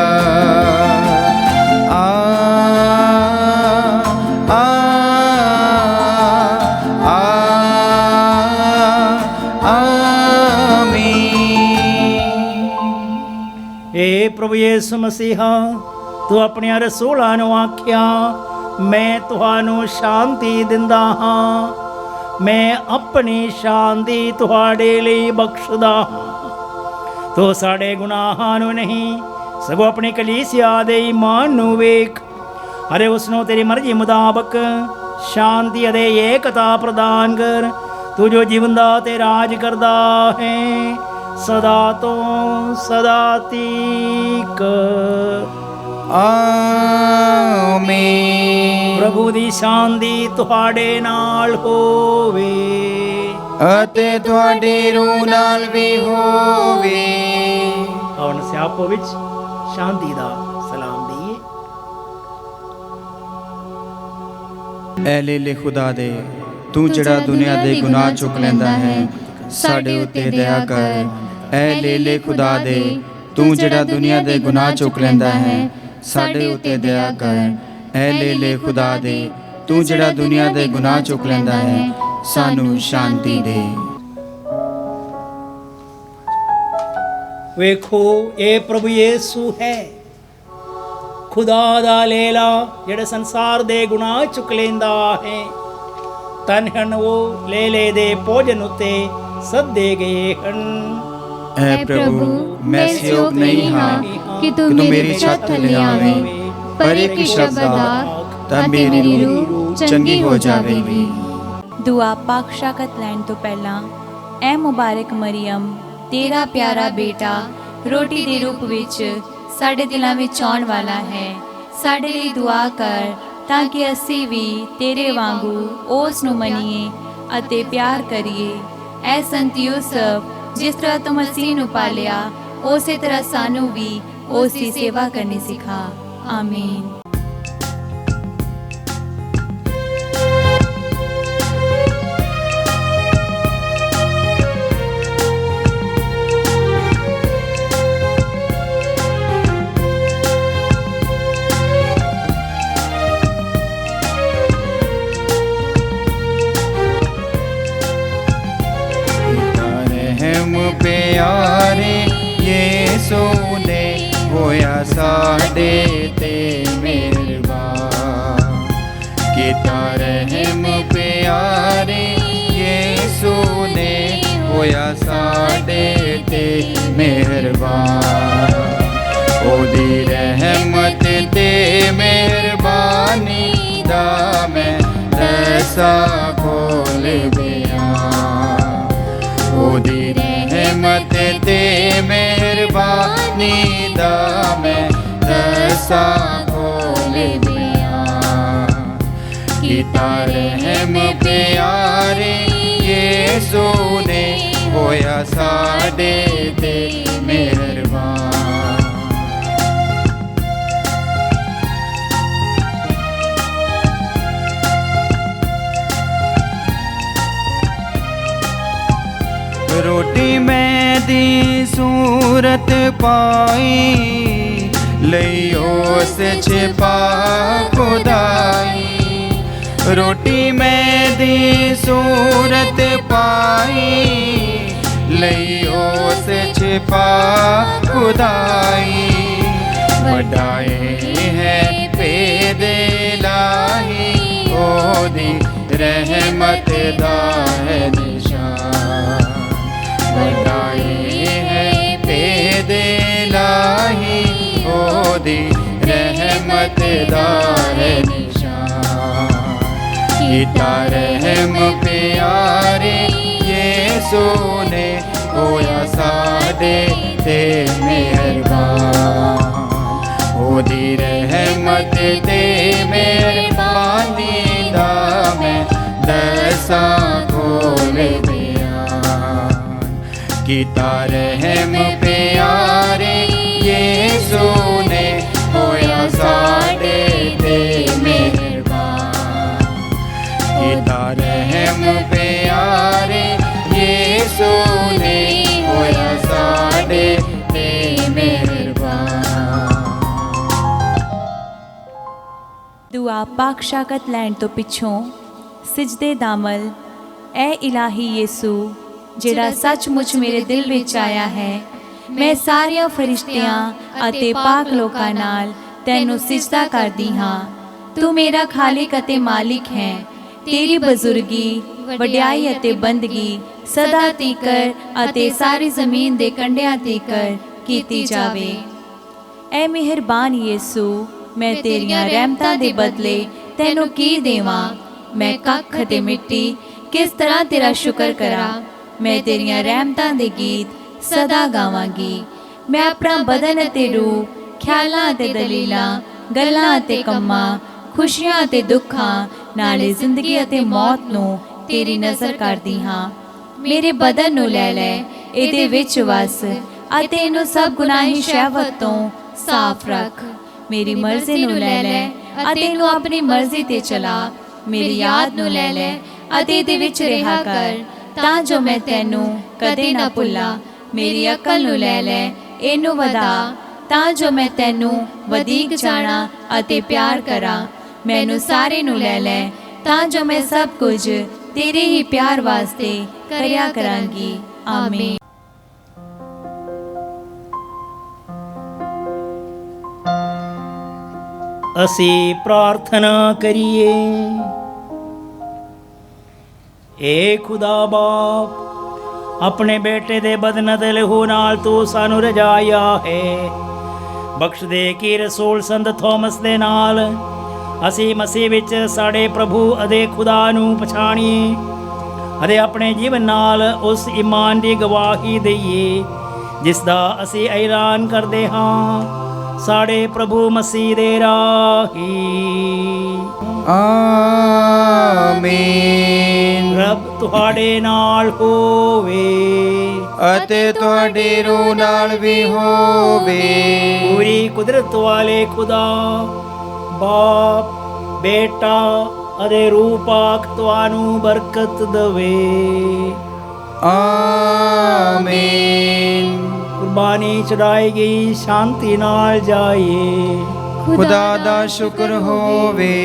ਏ ਪ੍ਰਭੂ ਯਿਸੂ ਮਸੀਹਾ, ਤੂੰ ਆਪਣੇ ਰਸੂਲਾਂ ਨੂੰ ਆਖਿਆ, ਮੈਂ ਤੁਹਾਨੂੰ ਸ਼ਾਂਤੀ ਦਿੰਦਾ ਹਾਂ, ਮੈਂ ਆਪਣੀ ਸ਼ਾਂਤੀ ਤੁਹਾਡੇ ਲਈ ਬਖਸ਼ਦਾ ਹਾਂ। ਤੂੰ ਸਾਡੇ ਗੁਨਾਹਾਂ ਨੂੰ ਨਹੀਂ ਸਗੋਂ ਆਪਣੀ ਕਲੀਸਿਆ ਦੇ ਈਮਾਨ ਨੂੰ ਵੇਖ ਅਰੇ ਉਸ ਨੂੰ ਤੇਰੀ ਮਰਜ਼ੀ ਮੁਤਾਬਕ ਸ਼ਾਂਤੀ ਅਤੇ ਏਕਤਾ ਪ੍ਰਦਾਨ ਕਰ। ਤੂੰ ਜੋ ਜੀਵੰਦਾ ਤੇ ਰਾਜ ਕਰਦਾ ਹੈ ਸਦਾ ਤੋਂ ਸਦਾ ਤੀਕ। ਆਮੀਨ। ਪ੍ਰਭੂ ਦੀ ਸ਼ਾਂਤੀ ਤੁਹਾਡੇ ਨਾਲ ਹੋਵੇ ਅਤੇ ਤੁਹਾਡੀ ਰੂਹ ਨਾਲ ਵੀ ਹੋਵੇ। ਆਉਣ ਸਿਆਪੋ ਵਿੱਚ ਸ਼ਾਂਤੀ ਦਾ ਸਲਾਮ ਦਈਏ। ਐ ਲੇਲੇ ਖੁਦਾ ਦੇ, ਤੂੰ ਜਿਹੜਾ ਦੁਨੀਆ ਦੇ ਗੁਨਾਹ ਚੁੱਕ ਲੈਂਦਾ ਹੈ, ਸਾਡੇ ਉੱਤੇ ਦਇਆ ਕਰ। ਐ ਲੇਲੇ ਖੁਦਾ ਦੇ, ਤੂੰ ਜਿਹੜਾ ਦੁਨੀਆ ਦੇ ਗੁਨਾਹ ਚੁੱਕ ਲੈਂਦਾ ਹੈ, ਸਾਡੇ ਉੱਤੇ ਦਇਆ ਕਰ। ਐ ਲੇਲੇ ਖੁਦਾ ਦੇ, ਤੂੰ ਜਿਹੜਾ ਦੁਨੀਆ ਦੇ ਗੁਨਾਹ ਚੁੱਕ ਲੈਂਦਾ ਹੈ, ਸਾਨੂੰ ਸ਼ਾਂਤੀ ਦੇ। ਵੇਖੋ ਇਹ ਪ੍ਰਭੂ ਯਿਸੂ ਹੈ, ਖੁਦਾ ਦਾ ਲੇਲਾ ਜਿਹੜਾ ਸੰਸਾਰ ਦੇ ਗੁਨਾਹ ਚੁੱਕ ਲੈਂਦਾ ਹੈ। ਧੰਨ ਹਨ ਉਹ ਲੇਲੇ ਦੇ ਭੋਜਨ ਉੱਤੇ ਸੱਦੇ ਗਏ ਹਨ। ਐ ਪ੍ਰਭੂ, ਮੈਂ ਸਯੋਗ ਨਹੀਂ ਹਾਂ ਕਿ ਤੂੰ ਮੇਰੀ ਛੱਤ ਥੱਲੇ ਆਵੇਂ, ਪਰ ਇੱਕ ਸ਼ਬਦ ਆਖ ਤਾਂ ਮੇਰੀ ਰੂਹ ਚੰਗੀ ਹੋ ਜਾਵੇਗੀ। ਦੁਆ ਪਾਕ ਸ਼ਾਕਤ ਲੈਣ ਤੋਂ ਪਹਿਲਾਂ ਐ ਮੁਬਾਰਕ ਮਰੀਅਮ, ਤੇਰਾ ਪਿਆਰਾ ਬੇਟਾ ਰੋਟੀ ਦੇ ਰੂਪ ਵਿੱਚ ਸਾਡੇ ਦਿਲਾਂ ਵਿੱਚ ਆਉਣ ਵਾਲਾ ਹੈ। ਸਾਡੇ ਲਈ ਦੁਆ ਕਰ ਤਾਂ ਕਿ ਅਸੀਂ ਵੀ ਤੇਰੇ ਵਾਂਗੂ ਉਸ ਨੂੰ ਮੰਨੀਏ ਅਤੇ ਪਿਆਰ ਕਰੀਏ। ਐ ਸੰਤ ਯੂਸਫ, ਜਿਸ ਤਰ੍ਹਾਂ ਤੂੰ ਮਸੀਹ ਨੂੰ ਪਾਲਿਆ, ਉਸੇ ਤਰ੍ਹਾਂ ਸਾਨੂੰ ਵੀ ਉਸ ਦੀ ਸੇਵਾ ਕਰਨੀ ਸਿਖਾ। ਆਮੀਨ। ਪਿਆਰੇ ਯਿਸੂ ਨੇ ਹੋਇਆ ਸਾਡੇ ਤੇ ਮਿਹਰਬਾਨ, ਕੀਤਾ ਰਹਿਮ ਪਿਆਰੇ ਯਿਸੂ ਨੇ ਹੋਇਆ ਸਾਡੇ ਤੇ ਮਿਹਰਬਾਨ। ਉਹਦੀ ਰਹਿਮਤ ਤੇ ਮਿਹਰਬਾਨੀ ਦਾ ਮੈਂ ਰਸਾ ਖੋਲ ਦਿਆਂ। ਉਹਦੀ ਰਹਿਮਤ ਤੇ ਮਿਹਰਬਾਨੀ ਦਾ ਮੈਂ ਰਸਾ ਖੋਲ ਦਿਆਂ। ਕੀਤਾ ਰਹਿਮ ਪਿਆਰੇ ਯਿਸੂ ਨੇ ਹੋਇਆ ਸਾਡੇ ਤੇ ਮਿਹਰਬਾਨ। रोटी मैं दी सूरत पाई, लियो से छिपा खुदाई। रोटी मैं दी सूरत पाई, लियो से छिपा खुदाई। वडाए है पेद लाही, ओदी रहमत दा है निशान। वडाए है पेद लाही, ओदी रहमत दा ਕੀਤਾ ਰਹਿਮ ਪਿਆਰੇ ਯੀਸ਼ੂ ਨੇ ਹੋਇਆ ਸਾਡੇ ਤੇ ਮਿਹਰਬਾਨ। ਉਹਦੀ ਰਹਿਮਤ ਤੇ ਮਿਹਰਬਾਨੀ ਦਾ ਮੈਂ ਦਸਾਂ ਖੋਲ ਬਿਆਨ। ਕੀਤਾ ਰਹਿਮ ਪਿਆਰੇ ਯੀਸ਼ੂ ਨੇ ਹੋਇਆ ਸਾਡੇ ਤੇ ਮਿਹਰਬਾਨ। ਕੀਤਾ ਰਹਿਮ ਪਿਆਰੇ ਯੀਸ਼ੂ ਨੇ ਹੋਇਆ ਸਾਡੇ ਤੇ ਮਿਹਰਬਾਨ। ਦੁਆ ਪਾਕ ਸ਼ਾਕਤ ਲੈਣ ਤੋਂ ਪਿੱਛੋਂ ਸਿਜਦੇ ਦਾਮਲ, ਐ ਇਲਾਹੀ ਯੀਸੂ ਜਿਹੜਾ ਸੱਚਮੁੱਚ ਮੇਰੇ ਦਿਲ ਵਿੱਚ ਆਇਆ ਹੈ, ਮੈਂ ਸਾਰਿਆਂ ਫਰਿਸ਼ਤਿਆਂ ਅਤੇ ਪਾਕ ਲੋਕਾਂ ਨਾਲ ਤੈਨੂੰ ਸਿਜਦਾ ਕਰਦੀ ਹਾਂ। ਤੂੰ ਮੇਰਾ ਖਾਲਿਕ ਅਤੇ ਮਾਲਿਕ ਹੈ। ਤੇਰੀ ਬਜ਼ੁਰਗੀ, ਵਡਿਆਈ ਅਤੇ ਬੰਦਗੀ ਸਦਾ ਤੀਕਰ ਅਤੇ ਸਾਰੀ ਜ਼ਮੀਨ ਦੇ ਕੰਢਿਆਂ ਤੀਕਰ ਕੀਤੀ ਜਾਵੇ। ਐ ਮਿਹਰਬਾਨ ਯੀਸੂ, ਮੈਂ ਤੇਰੀਆਂ ਰਹਿਮਤਾਂ ਦੇ ਬਦਲੇ ਤੈਨੂੰ ਕੀ ਦੇਵਾਂ? ਮੈਂ ਕੱਖ ਅਤੇ ਮਿੱਟੀ, ਕਿਸ ਤਰ੍ਹਾਂ ਤੇਰਾ ਸ਼ੁਕਰ ਕਰਾਂ? ਮੈਂ ਤੇਰੀਆਂ ਰਹਿਮਤਾਂ ਦੇ ਗੀਤ ਸਦਾ ਗਾਵਾਂਗੀ। ਮੈਂ ਆਪਣਾ ਬਦਨ ਅਤੇ ਰੂਹ, ਖਿਆਲਾਂ ਅਤੇ ਦਲੀਲਾਂ, ਗੱਲਾਂ ਅਤੇ ਕੰਮਾਂ, ਖੁਸ਼ੀਆਂ ਅਤੇ ਦੁੱਖਾਂ, ਨਾਲੇ ਜ਼ਿੰਦਗੀ ਅਤੇ ਮੌਤ ਨੂੰ ਤੇਰੀ ਨਜ਼ਰ ਕਰਦੀ ਹਾਂ। ਮੇਰੇ ਬਦਨ ਨੂੰ ਲੈ ਲੈ, ਇਹਦੇ ਵਿੱਚ ਵਸ ਅਤੇ ਇਹਨੂੰ ਸਭ ਗੁਨਾਹੀ ਸ਼ਹਿਵਤ ਤੋਂ ਸਾਫ਼ ਰੱਖ। ਮੇਰੀ ਮਰਜ਼ੀ ਨੂੰ ਲੈ ਲੈ ਅਤੇ ਇਹਨੂੰ ਆਪਣੀ ਮਰਜ਼ੀ ਤੇ ਚਲਾ। ਮੇਰੀ ਯਾਦ ਨੂੰ ਲੈ ਲੈ ਅਤੇ ਇਹਦੇ ਵਿੱਚ ਰਿਹਾ ਕਰ, ਤਾਂ ਜੋ ਮੈਂ ਤੈਨੂੰ ਕਦੇ ਨਾ ਭੁੱਲਾਂ। ਮੇਰੀ ਅਕਲ ਨੂੰ ਲੈ ਲੈ, ਇਹਨੂੰ ਵਧਾ, ਤਾਂ ਜੋ ਮੈਂ ਤੈਨੂੰ ਵਧੀਕ ਜਾਣਾ ਅਤੇ ਪਿਆਰ ਕਰਾਂ। ਮੈਨੂੰ ਸਾਰੇ ਨੂੰ ਲੈ ਲੈ, ਤਾਂ ਜੋ ਮੈਂ ਸਭ ਕੁਝ ਤੇਰੇ ਹੀ ਪਿਆਰ ਵਾਸਤੇ ਕਰਿਆ ਕਰਾਂਗੀ। ਆਮੀਨ। ਅਸੀਂ ਪ੍ਰਾਰਥਨਾ ਕਰੀਏ। ਏ ਖੁਦਾ ਬਾਪ, ਆਪਣੇ ਬੇਟੇ ਦੇ ਬਦਨ ਤੇ ਲਹੂ ਨਾਲ ਤੂੰ ਸਾਨੂੰ ਰਜਾਇਆ ਹੈ। ਬਖਸ਼ ਦੇ ਕਿ ਰਸੂਲ ਸੰਤ ਥੋਮਸ ਦੇ ਨਾਲ ਅਸੀਂ ਮਸੀਹ ਵਿੱਚ ਸਾਡੇ ਪ੍ਰਭੂ ਅਤੇ ਖੁਦਾ ਨੂੰ ਪਛਾਣੀਏ ਅਤੇ ਆਪਣੇ ਜੀਵਨ ਨਾਲ ਉਸ ਈਮਾਨ ਦੀ ਗਵਾਹੀ ਦਈਏ ਜਿਸ ਦਾ ਅਸੀਂ ਐਲਾਨ ਕਰਦੇ ਹਾਂ ਸਾਡੇ ਪ੍ਰਭੂ ਮਸੀਹ ਦੇ ਰਾਹੀਂ। ਆਮੀਨ। ਰੱਬ ਤੁਹਾਡੇ ਨਾਲ ਹੋਵੇ ਅਤੇ ਤੁਹਾਡੀ ਰੂਹ ਨਾਲ ਵੀ ਹੋਵੇ। ਪੂਰੀ ਕੁਦਰਤ ਵਾਲੇ ਖੁਦਾ ਬਾਪ, ਬੇਟਾ ਅਤੇ ਰੂਹ ਪਾਕ ਤੁਹਾਨੂੰ ਬਰਕਤ ਦੇਵੇ। ਆਮੀਨ। ਕੁਰਬਾਨੀ ਚੜਾਈ ਗਈ ਸ਼ਾਂਤੀ ਨਾਲ ਜਾਈਏ। ਖੁਦਾ ਦਾ ਸ਼ੁਕਰ ਹੋਵੇ।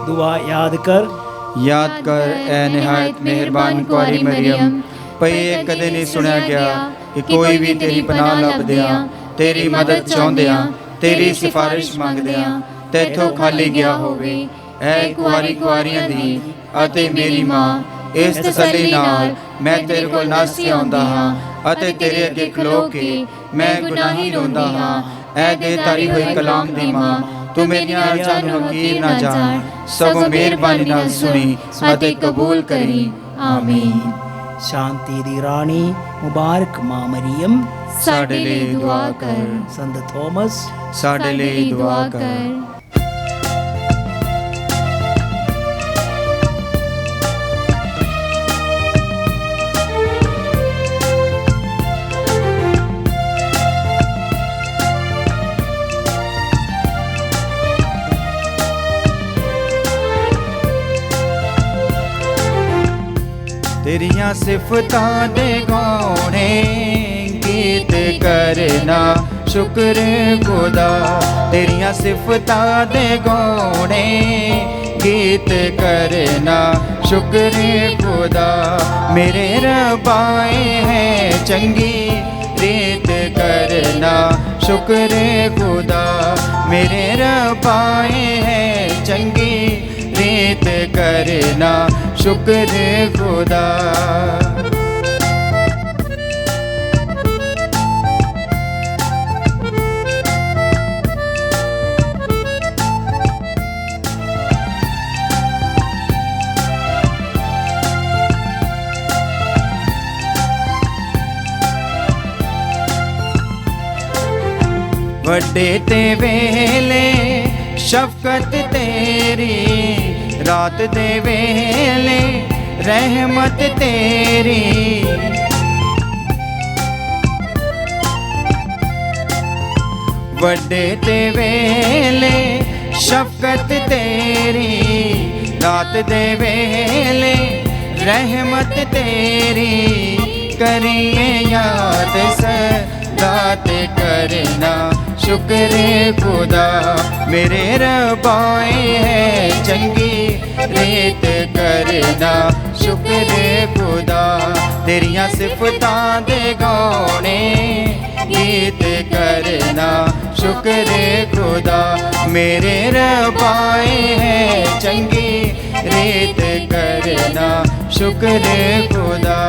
ਦੁਆ ਯਾਦ ਕਰ ਐ ਨਿਹਾਇਤ ਮਿਹਰਬਾਨ ਕੁਆਰੀ ਮਰੀਮ, ਭਈ ਇਹ ਕਦੇ ਨਹੀਂ ਸੁਣਿਆ ਗਿਆ ਕਿ ਕੋਈ ਵੀ ਤੇਰੀ ਪਨਾਹ ਲੱਭਦਿਆਂ, ਤੇਰੀ ਮਦਦ ਚਾਹੁੰਦਿਆਂ, ਤੇਰੀ ਸਿਫਾਰਿਸ਼ ਮੰਗਦਿਆਂ ਤੈਥੋਂ ਖਾਲੀ ਗਿਆ ਹੋਵੇ। ਐ ਕੁਆਰੀਆਂ ਦੀ ਅਤੇ ਮੇਰੀ ਮਾਂ, ਇਸ ਤਸੱਲੀ ਨਾਲ ਮੈਂ ਤੇਰੇ ਕੋਲ ਨਾਸੀ ਆਉਂਦਾ ਹਾਂ ਅਤੇ ਤੇਰੇ ਅੱਗੇ ਖਲੋ ਕੇ ਮੈਂ ਗੁਨਾਹੀ ਰੋਂਦਾ ਹਾਂ। ਐ ਦੇ ਤਾਰੀ ਹੋਈ ਕਲਾਮ ਦੀ ਮਾਂ, ਤੂੰ ਮੇਰੀਆਂ ਅਰਜ਼ਾਂ ਨੂੰ ਹਕੀਰ ਨਾ ਜਾਣ, ਸਗੋਂ ਮਿਹਰਬਾਨੀ ਨਾਲ ਸੁਣੀ ਅਤੇ ਕਬੂਲ ਕਰੀ। ਆਮੀਨ। ਸ਼ਾਂਤੀ ਦੀ ਰਾਣੀ ਮੁਬਾਰਕ ਮਾਂ ਮਰੀਮ, ਸਾਡੇ ਲਈ ਦੁਆ ਕਰ। ਸੰਤ ਥੋਮਸ, ਸਾਡੇ ਲਈ ਦੁਆ ਕਰ। तेरियां सिफतां दे गाने गीत करना शुक्र खुदा। तेरियां सिफतां दे गाने गीत करना शुक्र खुदा। मेरे रबाए हैं चंगी रीत करना शुक्र खुदा। मेरे रबाए हैं चंगी रीत करना शुक्र खुदा। ਵੱਡੇ ਤੇ ਵੇਲੇ ਸ਼ਫਕਤ ਤੇਰੀ, ਰਾਤ ਦੇ ਵੇਲੇ ਰਹਿਮਤ ਤੇਰੀ। ਵੱਡੇ ਤੇ ਵੇਲੇ ਸ਼ਫਕਤ ਤੇਰੀ, ਰਾਤ ਦੇ ਵੇਲੇ ਰਹਿਮਤ ਤੇਰੀ। करिए याद सदा ते करना शुक्र खुदा, मेरे रबाए है चंगी रीत करना शुक्र खुदा। तेरियां सिफतां दे गाने गीत करना शुक्र खुदा, मेरे रबाए है चंगी रीत करना शुक्र खुदा।